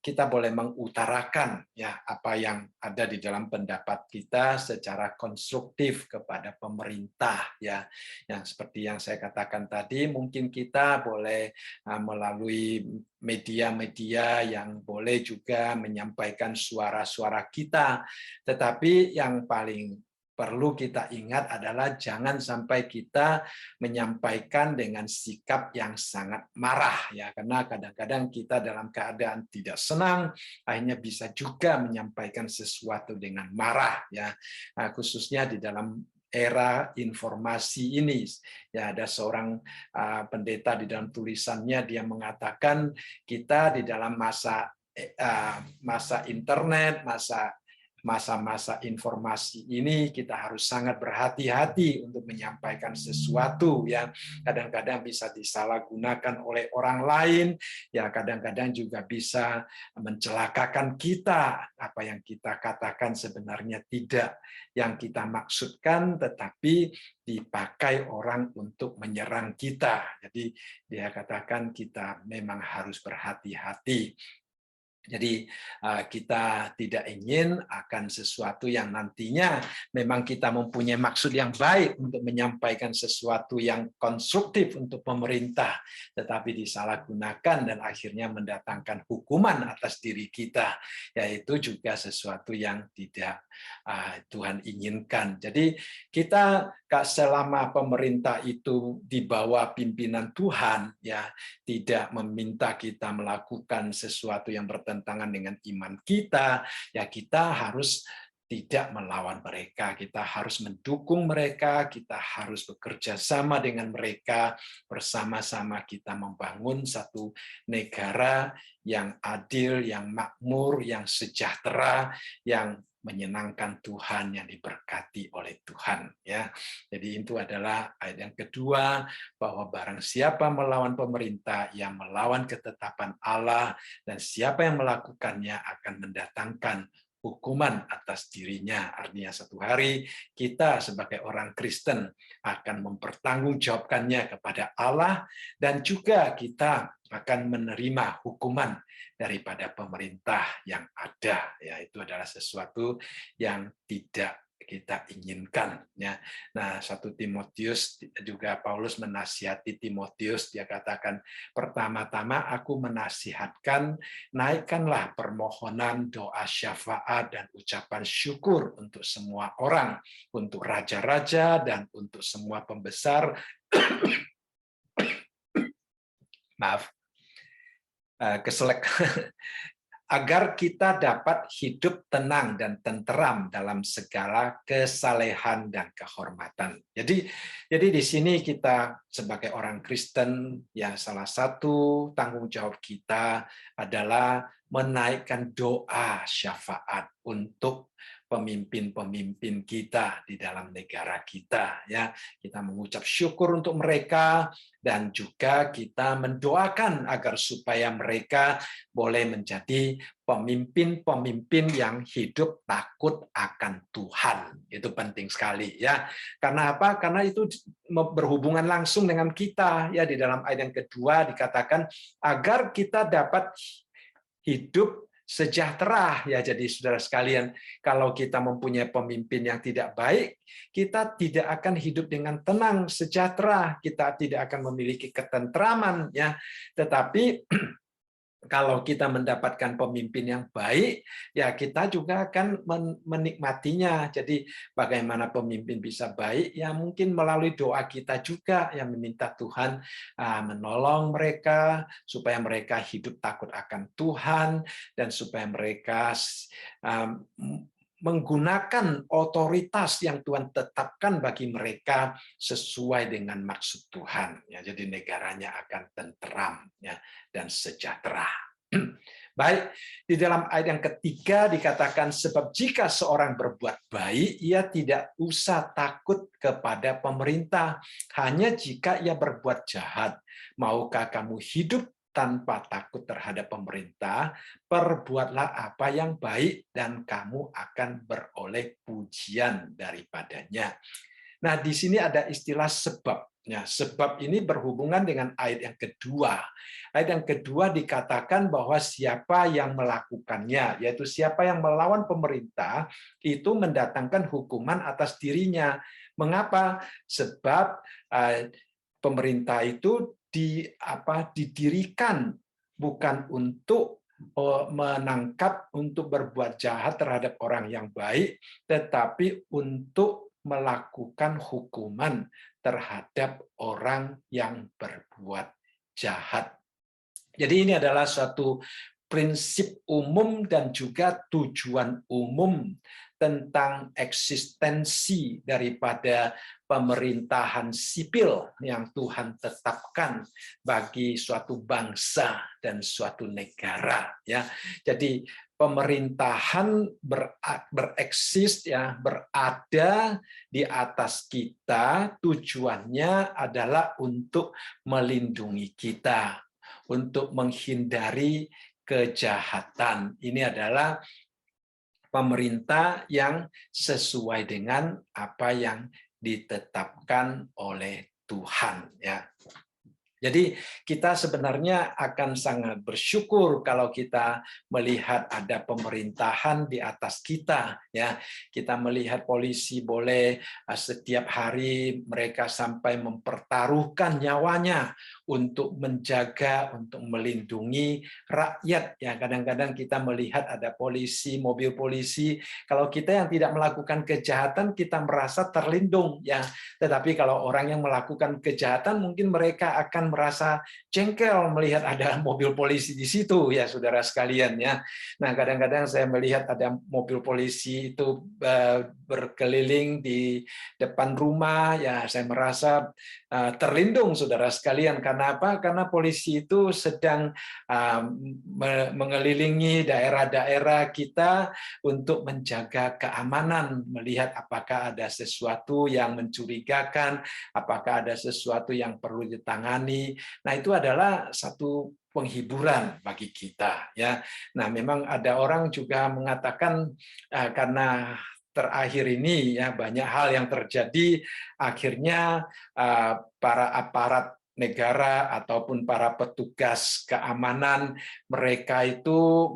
kita boleh mengutarakan, ya, apa yang ada di dalam pendapat kita secara konstruktif kepada pemerintah, ya. Yang seperti yang saya katakan tadi, mungkin kita boleh melalui media-media yang boleh juga menyampaikan suara-suara kita. Tetapi yang paling perlu kita ingat adalah jangan sampai kita menyampaikan dengan sikap yang sangat marah, ya, karena kadang-kadang kita dalam keadaan tidak senang akhirnya bisa juga menyampaikan sesuatu dengan marah, ya. Khususnya di dalam era informasi ini, ya, ada seorang pendeta di dalam tulisannya dia mengatakan kita di dalam masa internet, masa-masa informasi ini kita harus sangat berhati-hati untuk menyampaikan sesuatu yang kadang-kadang bisa disalahgunakan oleh orang lain, ya, kadang-kadang juga bisa mencelakakan kita. Apa yang kita katakan sebenarnya tidak yang kita maksudkan, tetapi dipakai orang untuk menyerang kita. Jadi dia katakan kita memang harus berhati-hati. Jadi kita tidak ingin akan sesuatu yang nantinya memang kita mempunyai maksud yang baik untuk menyampaikan sesuatu yang konstruktif untuk pemerintah, tetapi disalahgunakan dan akhirnya mendatangkan hukuman atas diri kita, yaitu juga sesuatu yang tidak Tuhan inginkan. Jadi kita selama pemerintah itu di bawah pimpinan Tuhan, ya, tidak meminta kita melakukan sesuatu yang bertentangan dengan iman kita, ya kita harus tidak melawan mereka, kita harus mendukung mereka, kita harus bekerja sama dengan mereka, bersama-sama kita membangun satu negara yang adil, yang makmur, yang sejahtera, yang menyenangkan Tuhan, yang diberkati oleh Tuhan, ya. Jadi itu adalah ayat yang kedua, bahwa barang siapa melawan pemerintah, yang melawan ketetapan Allah, dan siapa yang melakukannya akan mendatangkan hukuman atas dirinya. Artinya satu hari kita sebagai orang Kristen akan mempertanggungjawabkannya kepada Allah, dan juga kita akan menerima hukuman daripada pemerintah yang ada. Ya, itu adalah sesuatu yang tidak kita inginkan, ya. Nah, 1 Timotius juga, Paulus menasihati Timotius, dia katakan, pertama-tama aku menasihatkan, naikkanlah permohonan, doa syafaat, dan ucapan syukur untuk semua orang, untuk raja-raja dan untuk semua pembesar, maaf, keselek, agar kita dapat hidup tenang dan tenteram dalam segala kesalehan dan kehormatan. Jadi di sini kita sebagai orang Kristen, ya, salah satu tanggung jawab kita adalah menaikkan doa syafaat untuk pemimpin-pemimpin kita di dalam negara kita, ya. Kita mengucap syukur untuk mereka, dan juga kita mendoakan agar supaya mereka boleh menjadi pemimpin-pemimpin yang hidup takut akan Tuhan. Itu penting sekali, ya. Karena apa? Karena itu berhubungan langsung dengan kita, ya. Di dalam ayat yang kedua dikatakan agar kita dapat hidup sejahtera, ya. Jadi saudara sekalian, kalau kita mempunyai pemimpin yang tidak baik, kita tidak akan hidup dengan tenang, sejahtera, kita tidak akan memiliki ketentraman, ya. Tetapi kalau kita mendapatkan pemimpin yang baik, ya kita juga akan menikmatinya. Jadi bagaimana pemimpin bisa baik? Ya mungkin melalui doa kita juga, yang meminta Tuhan menolong mereka, supaya mereka hidup takut akan Tuhan, dan supaya mereka menggunakan otoritas yang Tuhan tetapkan bagi mereka sesuai dengan maksud Tuhan. Ya, jadi negaranya akan tenteram, ya, dan sejahtera. Baik, di dalam ayat yang ketiga dikatakan, sebab jika seorang berbuat baik, ia tidak usah takut kepada pemerintah, hanya jika ia berbuat jahat. Maukah kamu hidup tanpa takut terhadap pemerintah? Perbuatlah apa yang baik dan kamu akan beroleh pujian daripadanya. Nah, di sini ada istilah sebab. Ya, sebab ini berhubungan dengan ayat yang kedua. Ayat yang kedua dikatakan bahwa siapa yang melakukannya, yaitu siapa yang melawan pemerintah, itu mendatangkan hukuman atas dirinya. Mengapa? Sebab pemerintah itu didirikan bukan untuk menangkap, untuk berbuat jahat terhadap orang yang baik, tetapi untuk melakukan hukuman terhadap orang yang berbuat jahat. Jadi ini adalah suatu prinsip umum dan juga tujuan umum tentang eksistensi daripada pemerintahan sipil yang Tuhan tetapkan bagi suatu bangsa dan suatu negara, ya. Jadi pemerintahan bereksis, ya, berada di atas kita, tujuannya adalah untuk melindungi kita, untuk menghindari kejahatan. Ini adalah pemerintah yang sesuai dengan apa yang ditetapkan oleh Tuhan, ya. Jadi kita sebenarnya akan sangat bersyukur kalau kita melihat ada pemerintahan di atas kita, ya. Kita melihat polisi boleh setiap hari mereka sampai mempertaruhkan nyawanya untuk menjaga, untuk melindungi rakyat, ya. Kadang-kadang kita melihat ada polisi, mobil polisi, kalau kita yang tidak melakukan kejahatan kita merasa terlindung, ya. Tetapi kalau orang yang melakukan kejahatan mungkin mereka akan kadang-kadang merasa jengkel melihat ada mobil polisi di situ, ya saudara sekalian ya. Nah, kadang-kadang saya melihat ada mobil polisi itu berkeliling di depan rumah, ya saya merasa terlindung saudara sekalian. Karena apa? Karena polisi itu sedang mengelilingi daerah-daerah kita untuk menjaga keamanan, melihat apakah ada sesuatu yang mencurigakan, apakah ada sesuatu yang perlu ditangani. Nah, itu adalah satu penghiburan bagi kita ya. Nah, memang ada orang juga mengatakan karena terakhir ini ya banyak hal yang terjadi, akhirnya para aparat negara ataupun para petugas keamanan mereka itu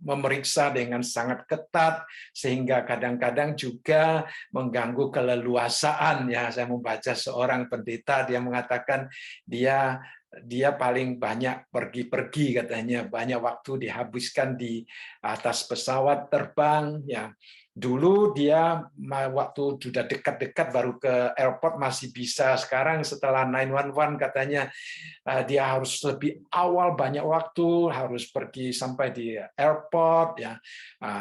memeriksa dengan sangat ketat sehingga kadang-kadang juga mengganggu keleluasaan ya. Saya membaca seorang pendeta, dia mengatakan dia paling banyak pergi-pergi katanya, banyak waktu dihabiskan di atas pesawat terbang ya. Dulu dia waktu sudah dekat-dekat baru ke airport masih bisa, sekarang setelah 911 katanya dia harus lebih awal, banyak waktu, harus pergi sampai di airport ya.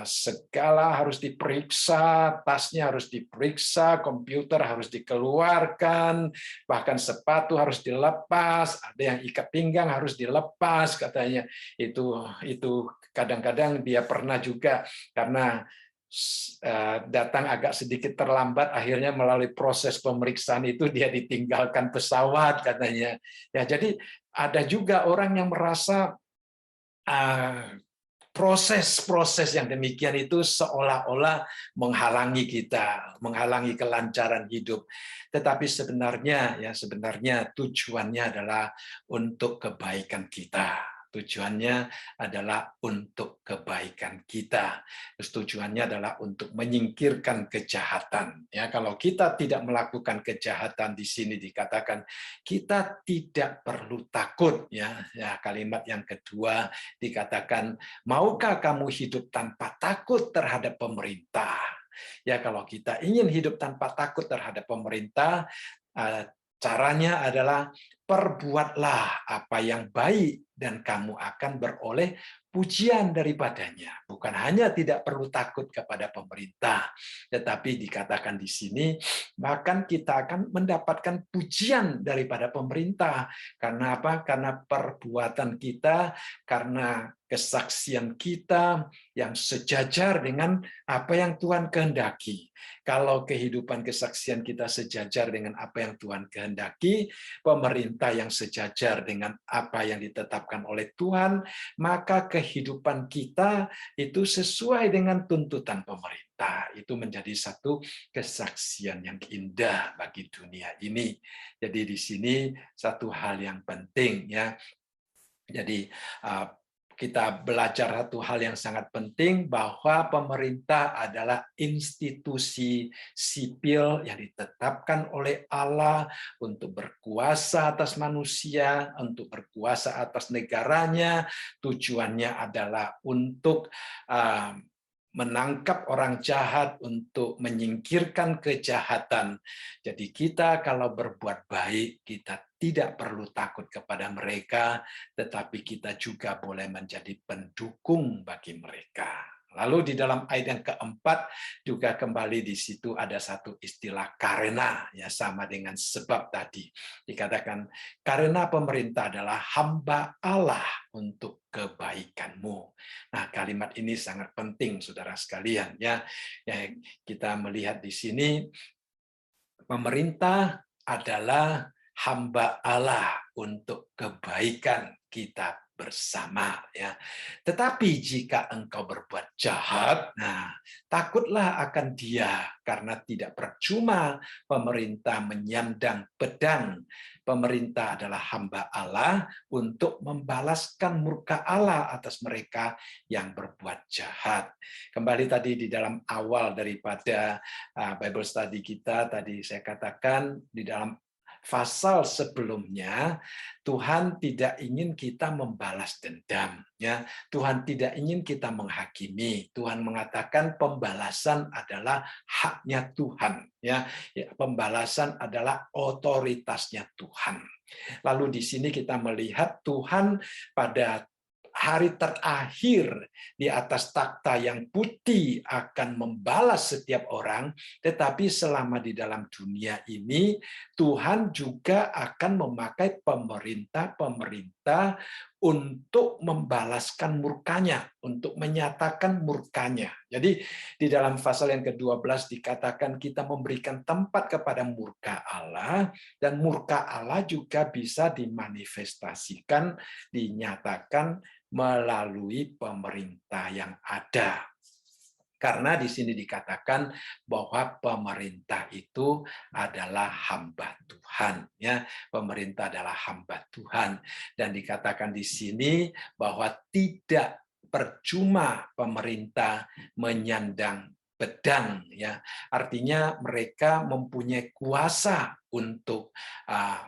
Segala harus diperiksa, tasnya harus diperiksa, komputer harus dikeluarkan, bahkan sepatu harus dilepas, ada yang ikat pinggang harus dilepas katanya. Itu kadang-kadang dia pernah juga karena datang agak sedikit terlambat, akhirnya melalui proses pemeriksaan itu dia ditinggalkan pesawat katanya. Ya, jadi ada juga orang yang merasa proses-proses yang demikian itu seolah-olah menghalangi kita, menghalangi kelancaran hidup. Tetapi sebenarnya tujuannya adalah untuk kebaikan kita. Tujuannya adalah untuk kebaikan kita. Terus tujuannya adalah untuk menyingkirkan kejahatan. Ya, kalau kita tidak melakukan kejahatan, di sini dikatakan kita tidak perlu takut. Ya, kalimat yang kedua dikatakan, maukah kamu hidup tanpa takut terhadap pemerintah? Ya, kalau kita ingin hidup tanpa takut terhadap pemerintah, caranya adalah perbuatlah apa yang baik dan kamu akan beroleh pujian daripadanya. Bukan hanya tidak perlu takut kepada pemerintah, tetapi dikatakan di sini, bahkan kita akan mendapatkan pujian daripada pemerintah. Karena apa? Karena perbuatan kita, karena kesaksian kita yang sejajar dengan apa yang Tuhan kehendaki. Kalau kehidupan kesaksian kita sejajar dengan apa yang Tuhan kehendaki, pemerintah yang sejajar dengan apa yang ditetapkan oleh Tuhan, maka kehidupan kita itu sesuai dengan tuntutan pemerintah. Itu menjadi satu kesaksian yang indah bagi dunia ini. Jadi di sini satu hal yang penting ya. Jadi kita belajar satu hal yang sangat penting, bahwa pemerintah adalah institusi sipil yang ditetapkan oleh Allah untuk berkuasa atas manusia, untuk berkuasa atas negaranya. Tujuannya adalah untuk menangkap orang jahat, untuk menyingkirkan kejahatan. Jadi kita kalau berbuat baik, kita tidak perlu takut kepada mereka, tetapi kita juga boleh menjadi pendukung bagi mereka. Lalu di dalam ayat yang keempat juga kembali di situ ada satu istilah karena, ya sama dengan sebab tadi. Dikatakan karena pemerintah adalah hamba Allah untuk kebaikanmu. Nah, kalimat ini sangat penting saudara sekalian ya. Kita melihat di sini pemerintah adalah hamba Allah untuk kebaikan kita bersama ya. Tetapi jika engkau berbuat jahat, nah takutlah akan dia, karena tidak percuma pemerintah menyandang pedang. Pemerintah adalah hamba Allah untuk membalaskan murka Allah atas mereka yang berbuat jahat. Kembali tadi di dalam awal daripada Bible study kita, tadi saya katakan di dalam pasal sebelumnya, Tuhan tidak ingin kita membalas dendam, ya. Tuhan tidak ingin kita menghakimi. Tuhan mengatakan pembalasan adalah haknya Tuhan, ya. Pembalasan adalah otoritasnya Tuhan. Lalu di sini kita melihat Tuhan pada hari terakhir di atas takhta yang putih akan membalas setiap orang, tetapi selama di dalam dunia ini Tuhan juga akan memakai pemerintah-pemerintah untuk membalaskan murkanya, untuk menyatakan murkanya. Jadi di dalam pasal yang ke-12 dikatakan kita memberikan tempat kepada murka Allah, dan murka Allah juga bisa dimanifestasikan, dinyatakan melalui pemerintah yang ada. Karena di sini dikatakan bahwa pemerintah itu adalah hamba Tuhan, ya. Pemerintah adalah hamba Tuhan, dan dikatakan di sini bahwa tidak percuma pemerintah menyandang pedang, ya. Artinya mereka mempunyai kuasa untuk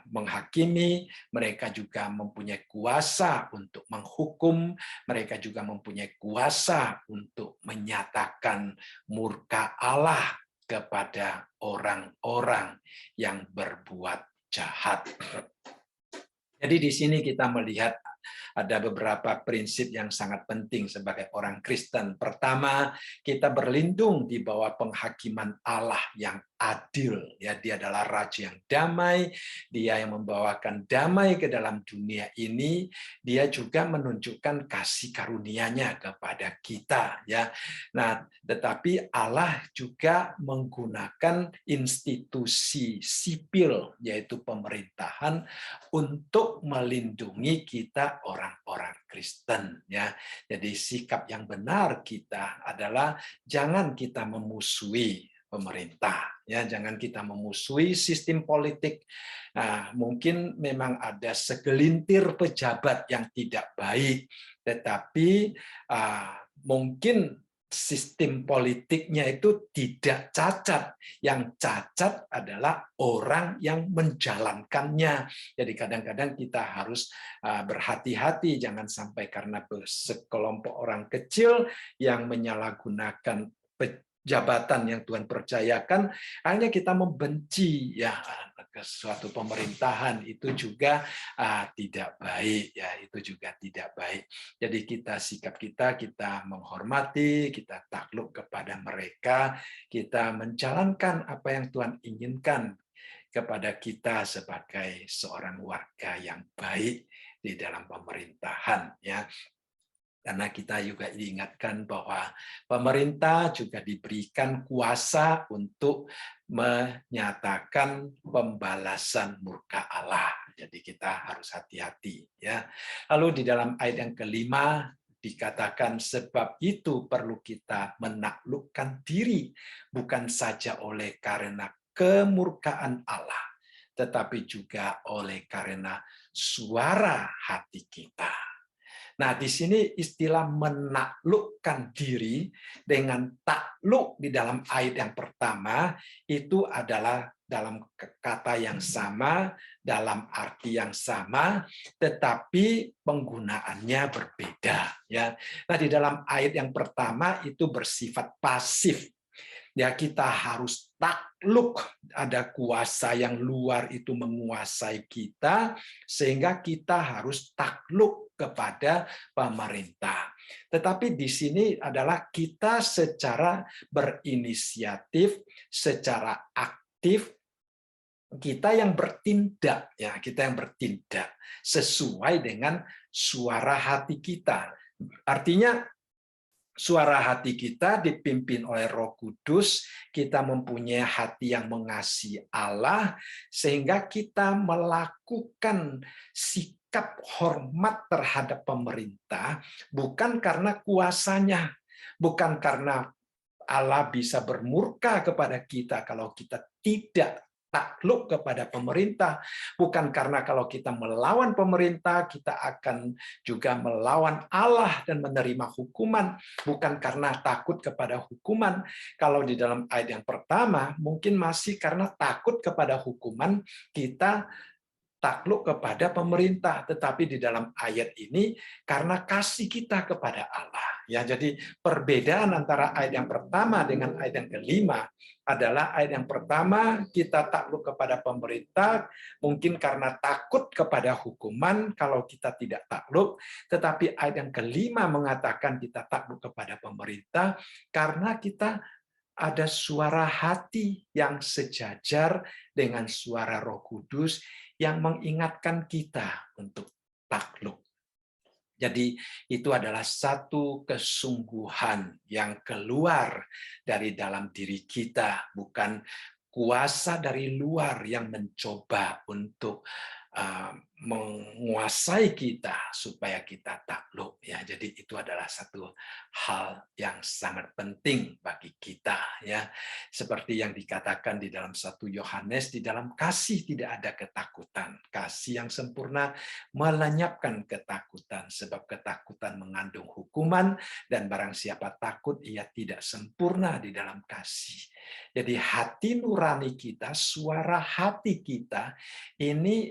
menghakimi, mereka juga mempunyai kuasa untuk menghukum, mereka juga mempunyai kuasa untuk menyatakan murka Allah kepada orang-orang yang berbuat jahat. Jadi di sini kita melihat ada beberapa prinsip yang sangat penting sebagai orang Kristen. Pertama, kita berlindung di bawah penghakiman Allah yang adil. Ya, dia adalah Raja yang damai, dia yang membawakan damai ke dalam dunia ini. Dia juga menunjukkan kasih karunia-Nya kepada kita. Ya, nah, tetapi Allah juga menggunakan institusi sipil, yaitu pemerintahan, untuk melindungi kita orang-orang Kristen, ya. Jadi sikap yang benar kita adalah jangan kita memusuhi pemerintah, ya, jangan kita memusuhi sistem politik. Nah, mungkin memang ada segelintir pejabat yang tidak baik, tetapi mungkin sistem politiknya itu tidak cacat. Yang cacat adalah orang yang menjalankannya. Jadi kadang-kadang kita harus berhati-hati, jangan sampai karena sekelompok orang kecil yang menyalahgunakan jabatan yang Tuhan percayakan, hanya kita membenci ya ke suatu pemerintahan, itu juga tidak baik, ya, itu juga tidak baik. Jadi sikap kita menghormati, kita takluk kepada mereka, kita menjalankan apa yang Tuhan inginkan kepada kita sebagai seorang warga yang baik di dalam pemerintahan, ya. Karena kita juga diingatkan bahwa pemerintah juga diberikan kuasa untuk menyatakan pembalasan murka Allah. Jadi kita harus hati-hati, ya. Lalu di dalam ayat yang kelima dikatakan sebab itu perlu kita menaklukkan diri bukan saja oleh karena kemurkaan Allah, tetapi juga oleh karena suara hati kita. Nah, di sini istilah menaklukkan diri dengan takluk di dalam ayat yang pertama itu adalah dalam kata yang sama, dalam arti yang sama, tetapi penggunaannya berbeda. Ya. Nah, di dalam ayat yang pertama itu bersifat pasif. Ya, kita harus takluk, ada kuasa yang luar itu menguasai kita, sehingga kita harus takluk kepada pemerintah. Tetapi di sini adalah kita secara berinisiatif, secara aktif, kita yang bertindak, ya, kita yang bertindak sesuai dengan suara hati kita. Artinya suara hati kita dipimpin oleh Roh Kudus, kita mempunyai hati yang mengasihi Allah, sehingga kita melakukan sikap hormat terhadap pemerintah, bukan karena kuasanya, bukan karena Allah bisa bermurka kepada kita kalau kita tidak takluk kepada pemerintah, bukan karena kalau kita melawan pemerintah, kita akan juga melawan Allah dan menerima hukuman, bukan karena takut kepada hukuman. Kalau di dalam ayat yang pertama, mungkin masih karena takut kepada hukuman, kita takluk kepada pemerintah, tetapi di dalam ayat ini karena kasih kita kepada Allah. Ya, jadi perbedaan antara ayat yang pertama dengan ayat yang kelima adalah ayat yang pertama kita takluk kepada pemerintah mungkin karena takut kepada hukuman kalau kita tidak takluk, tetapi ayat yang kelima mengatakan kita takluk kepada pemerintah karena kita ada suara hati yang sejajar dengan suara Roh Kudus yang mengingatkan kita untuk takluk. Jadi itu adalah satu kesungguhan yang keluar dari dalam diri kita, bukan kuasa dari luar yang mencoba untuk menguasai kita supaya kita takluk. Ya, jadi itu adalah satu hal yang sangat penting bagi kita. Ya, seperti yang dikatakan di dalam 1 Yohanes, di dalam kasih tidak ada ketakutan. Kasih yang sempurna melenyapkan ketakutan, sebab ketakutan mengandung hukuman, dan barang siapa takut ia tidak sempurna di dalam kasih. Jadi hati nurani kita, suara hati kita ini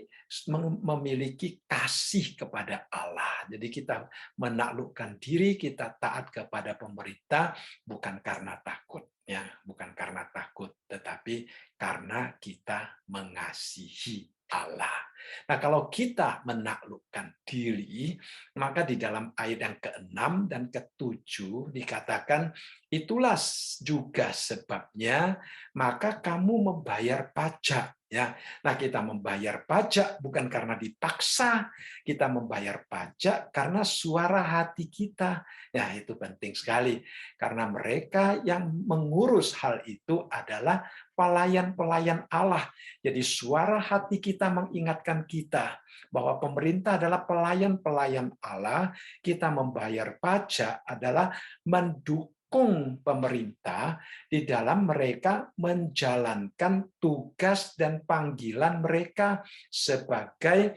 memiliki kasih kepada Allah. Jadi kita menaklukkan diri, kita taat kepada pemerintah bukan karena takut, ya, bukan karena takut, tetapi karena kita mengasihi Allah. Nah, kalau kita menaklukkan diri, maka di dalam ayat yang ke-6 dan ke-7 dikatakan, itulah juga sebabnya maka kamu membayar pajak. Ya, nah kita membayar pajak bukan karena dipaksa, kita membayar pajak karena suara hati kita. Ya, itu penting sekali karena mereka yang mengurus hal itu adalah pelayan-pelayan Allah. Jadi suara hati kita mengingatkan kita bahwa pemerintah adalah pelayan-pelayan Allah, kita membayar pajak adalah mendukung pemerintah di dalam mereka menjalankan tugas dan panggilan mereka sebagai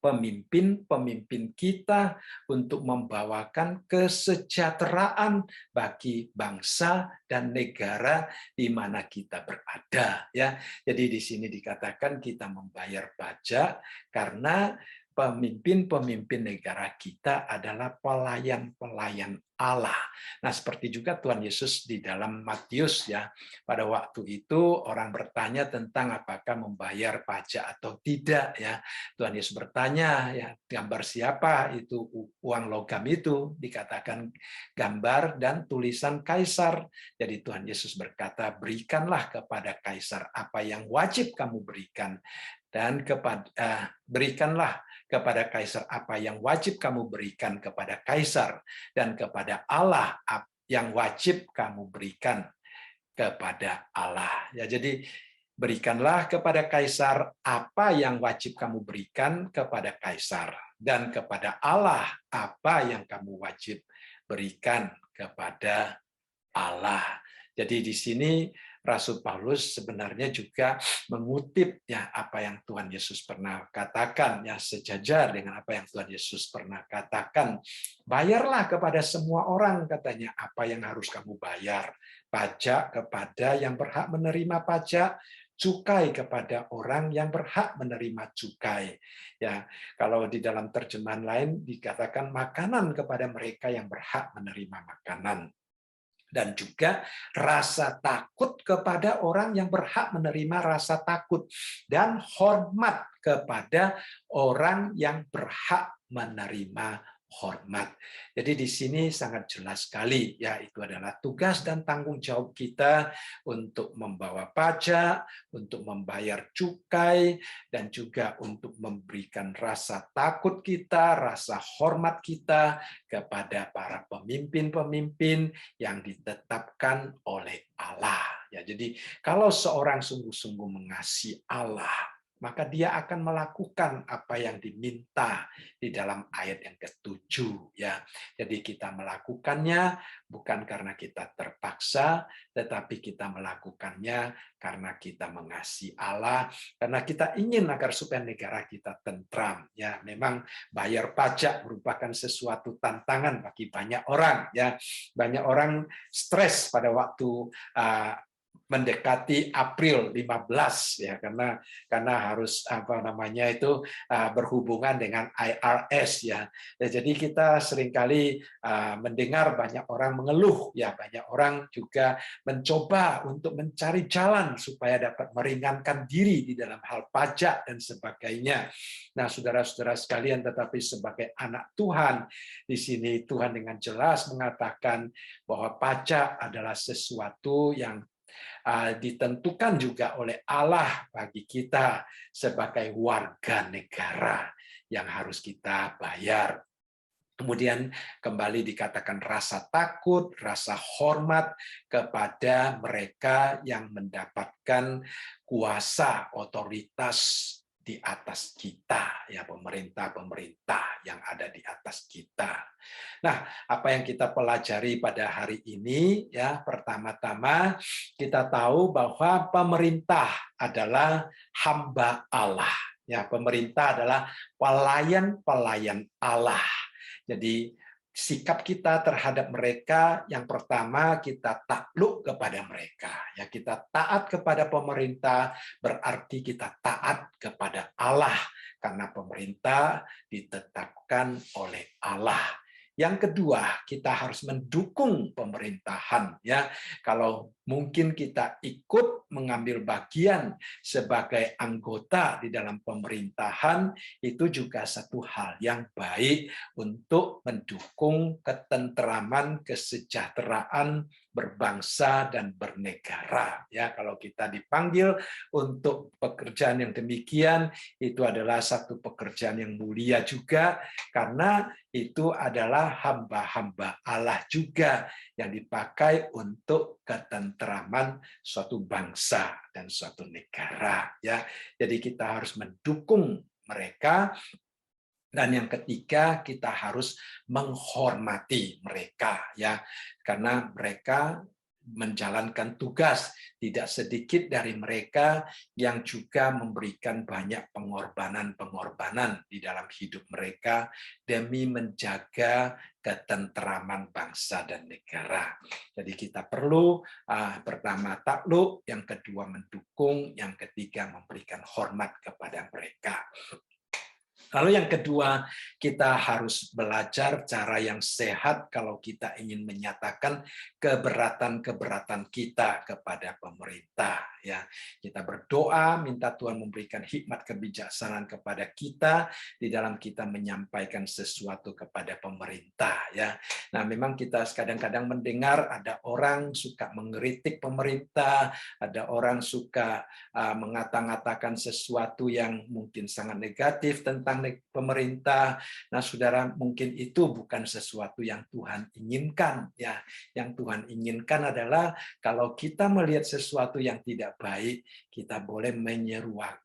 pemimpin-pemimpin kita untuk membawakan kesejahteraan bagi bangsa dan negara di mana kita berada, ya. Jadi di sini dikatakan kita membayar pajak karena pemimpin-pemimpin negara kita adalah pelayan-pelayan Allah. Nah, seperti juga Tuhan Yesus di dalam Matius, ya. Pada waktu itu orang bertanya tentang apakah membayar pajak atau tidak, ya. Tuhan Yesus bertanya, ya, gambar siapa itu uang logam itu? Dikatakan gambar dan tulisan kaisar. Jadi Tuhan Yesus berkata, berikanlah kepada kaisar apa yang wajib kamu berikan, dan berikanlah kepada kaisar apa yang wajib kamu berikan kepada kaisar, dan kepada Allah yang wajib kamu berikan kepada Allah. Ya, jadi berikanlah kepada kaisar apa yang wajib kamu berikan kepada kaisar, dan kepada Allah apa yang kamu wajib berikan kepada Allah. Jadi di sini Rasul Paulus sebenarnya juga mengutip, ya, apa yang Tuhan Yesus pernah katakan, ya, sejajar dengan apa yang Tuhan Yesus pernah katakan. Bayarlah kepada semua orang, katanya, apa yang harus kamu bayar. Pajak kepada yang berhak menerima pajak, cukai kepada orang yang berhak menerima cukai. Ya, kalau di dalam terjemahan lain dikatakan makanan kepada mereka yang berhak menerima makanan. Dan juga rasa takut kepada orang yang berhak menerima rasa takut, dan hormat kepada orang yang berhak menerima hormat. Jadi di sini sangat jelas sekali, ya, itu adalah tugas dan tanggung jawab kita untuk membawa pajak, untuk membayar cukai, dan juga untuk memberikan rasa takut kita, rasa hormat kita kepada para pemimpin-pemimpin yang ditetapkan oleh Allah. Ya, jadi kalau seorang sungguh-sungguh mengasihi Allah, maka dia akan melakukan apa yang diminta di dalam ayat yang ke-7 ya. Jadi kita melakukannya bukan karena kita terpaksa, tetapi kita melakukannya karena kita mengasihi Allah, karena kita ingin agar supaya negara kita tentram ya. Memang bayar pajak merupakan sesuatu tantangan bagi banyak orang ya. Banyak orang stres pada waktu mendekati April 15 ya, karena harus berhubungan dengan IRS ya. Jadi kita seringkali mendengar banyak orang mengeluh ya, banyak orang juga mencoba untuk mencari jalan supaya dapat meringankan diri di dalam hal pajak dan sebagainya. Nah, saudara-saudara sekalian, tetapi sebagai anak Tuhan, di sini Tuhan dengan jelas mengatakan bahwa pajak adalah sesuatu yang ditentukan juga oleh Allah bagi kita sebagai warga negara yang harus kita bayar. Kemudian kembali dikatakan rasa takut, rasa hormat kepada mereka yang mendapatkan kuasa, otoritas di atas kita, ya, pemerintah-pemerintah yang ada di atas kita. Nah, apa yang kita pelajari pada hari ini ya, pertama-tama kita tahu bahwa pemerintah adalah hamba Allah. Ya, pemerintah adalah pelayan-pelayan Allah. Jadi sikap kita terhadap mereka, yang pertama kita takluk kepada mereka. Ya, kita taat kepada pemerintah berarti kita taat kepada Allah, karena pemerintah ditetapkan oleh Allah. Yang kedua, kita harus mendukung pemerintahan ya. Kalau mungkin kita ikut mengambil bagian sebagai anggota di dalam pemerintahan, itu juga satu hal yang baik untuk mendukung ketentraman, kesejahteraan berbangsa dan bernegara. Ya, kalau kita dipanggil untuk pekerjaan yang demikian, itu adalah satu pekerjaan yang mulia juga, karena itu adalah hamba-hamba Allah juga yang dipakai untuk ketentraman suatu bangsa dan suatu negara. Ya, jadi kita harus mendukung mereka. Dan yang ketiga, kita harus menghormati mereka ya, karena mereka menjalankan tugas. Tidak sedikit dari mereka yang juga memberikan banyak pengorbanan-pengorbanan di dalam hidup mereka demi menjaga ketentraman bangsa dan negara. Jadi kita perlu pertama takluk, yang kedua mendukung, yang ketiga memberikan hormat kepada mereka. Lalu yang kedua, kita harus belajar cara yang sehat kalau kita ingin menyatakan keberatan-keberatan kita kepada pemerintah. Ya, kita berdoa, minta Tuhan memberikan hikmat kebijaksanaan kepada kita di dalam kita menyampaikan sesuatu kepada pemerintah. Ya, nah memang kita kadang-kadang mendengar ada orang suka mengkritik pemerintah, ada orang suka mengata-ngatakan sesuatu yang mungkin sangat negatif tentang pemerintah. Nah, saudara, mungkin itu bukan sesuatu yang Tuhan inginkan ya. Yang Tuhan inginkan adalah kalau kita melihat sesuatu yang tidak baik, kita boleh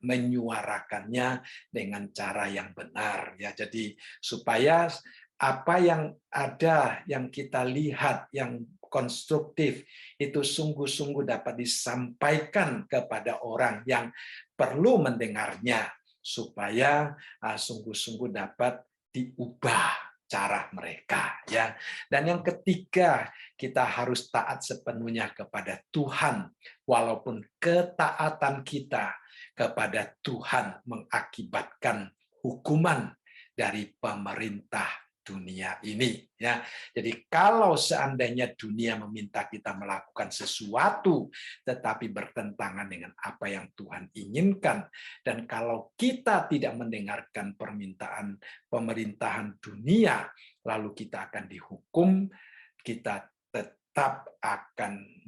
menyuarakannya dengan cara yang benar ya. Jadi supaya apa yang ada, yang kita lihat, yang konstruktif, itu sungguh-sungguh dapat disampaikan kepada orang yang perlu mendengarnya, supaya sungguh-sungguh dapat diubah cara mereka ya. Dan yang ketiga, kita harus taat sepenuhnya kepada Tuhan, walaupun ketaatan kita kepada Tuhan mengakibatkan hukuman dari pemerintah dunia ini ya. Jadi kalau seandainya dunia meminta kita melakukan sesuatu tetapi bertentangan dengan apa yang Tuhan inginkan, dan kalau kita tidak mendengarkan permintaan pemerintahan dunia, lalu kita akan dihukum, kita tetap akan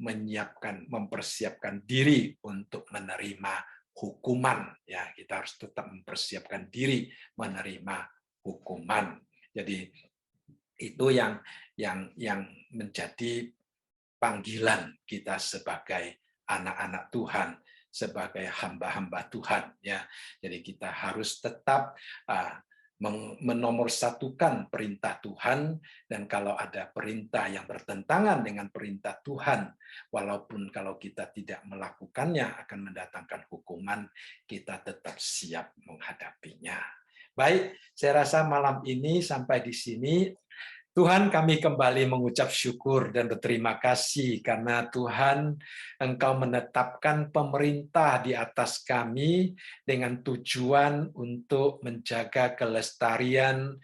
mempersiapkan diri untuk menerima hukuman ya. Kita harus tetap mempersiapkan diri menerima hukuman. Jadi itu yang menjadi panggilan kita sebagai anak-anak Tuhan, sebagai hamba-hamba Tuhan, ya. Jadi kita harus tetap menomorsatukan perintah Tuhan, dan kalau ada perintah yang bertentangan dengan perintah Tuhan, walaupun kalau kita tidak melakukannya akan mendatangkan hukuman, kita tetap siap menghadapinya. Baik, saya rasa malam ini sampai di sini. Tuhan, kami kembali mengucap syukur dan berterima kasih karena Tuhan, Engkau menetapkan pemerintah di atas kami dengan tujuan untuk menjaga kelestarian,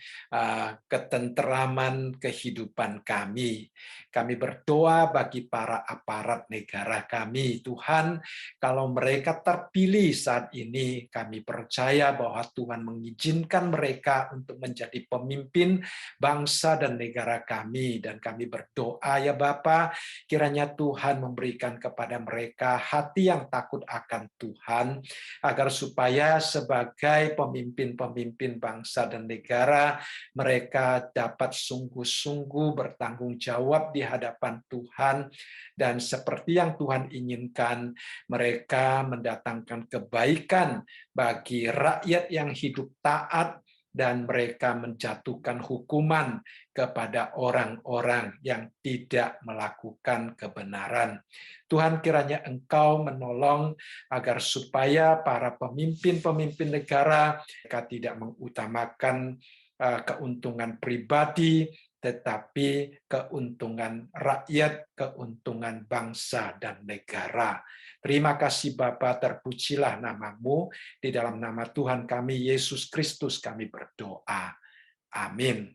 ketenteraman kehidupan kami. Kami berdoa bagi para aparat negara kami, Tuhan, kalau mereka terpilih saat ini, kami percaya bahwa Tuhan mengizinkan mereka untuk menjadi pemimpin bangsa dan negara kami, dan kami berdoa ya Bapa, kiranya Tuhan memberikan kepada mereka hati yang takut akan Tuhan, agar supaya sebagai pemimpin-pemimpin bangsa dan negara, mereka dapat sungguh-sungguh bertanggung jawab di hadapan Tuhan, dan seperti yang Tuhan inginkan, mereka mendatangkan kebaikan bagi rakyat yang hidup taat, dan mereka menjatuhkan hukuman kepada orang-orang yang tidak melakukan kebenaran. Tuhan, kiranya Engkau menolong agar supaya para pemimpin-pemimpin negara mereka tidak mengutamakan keuntungan pribadi, tetapi keuntungan rakyat, keuntungan bangsa dan negara. Terima kasih Bapa, terpujilah namamu. Di dalam nama Tuhan kami, Yesus Kristus, kami berdoa. Amin.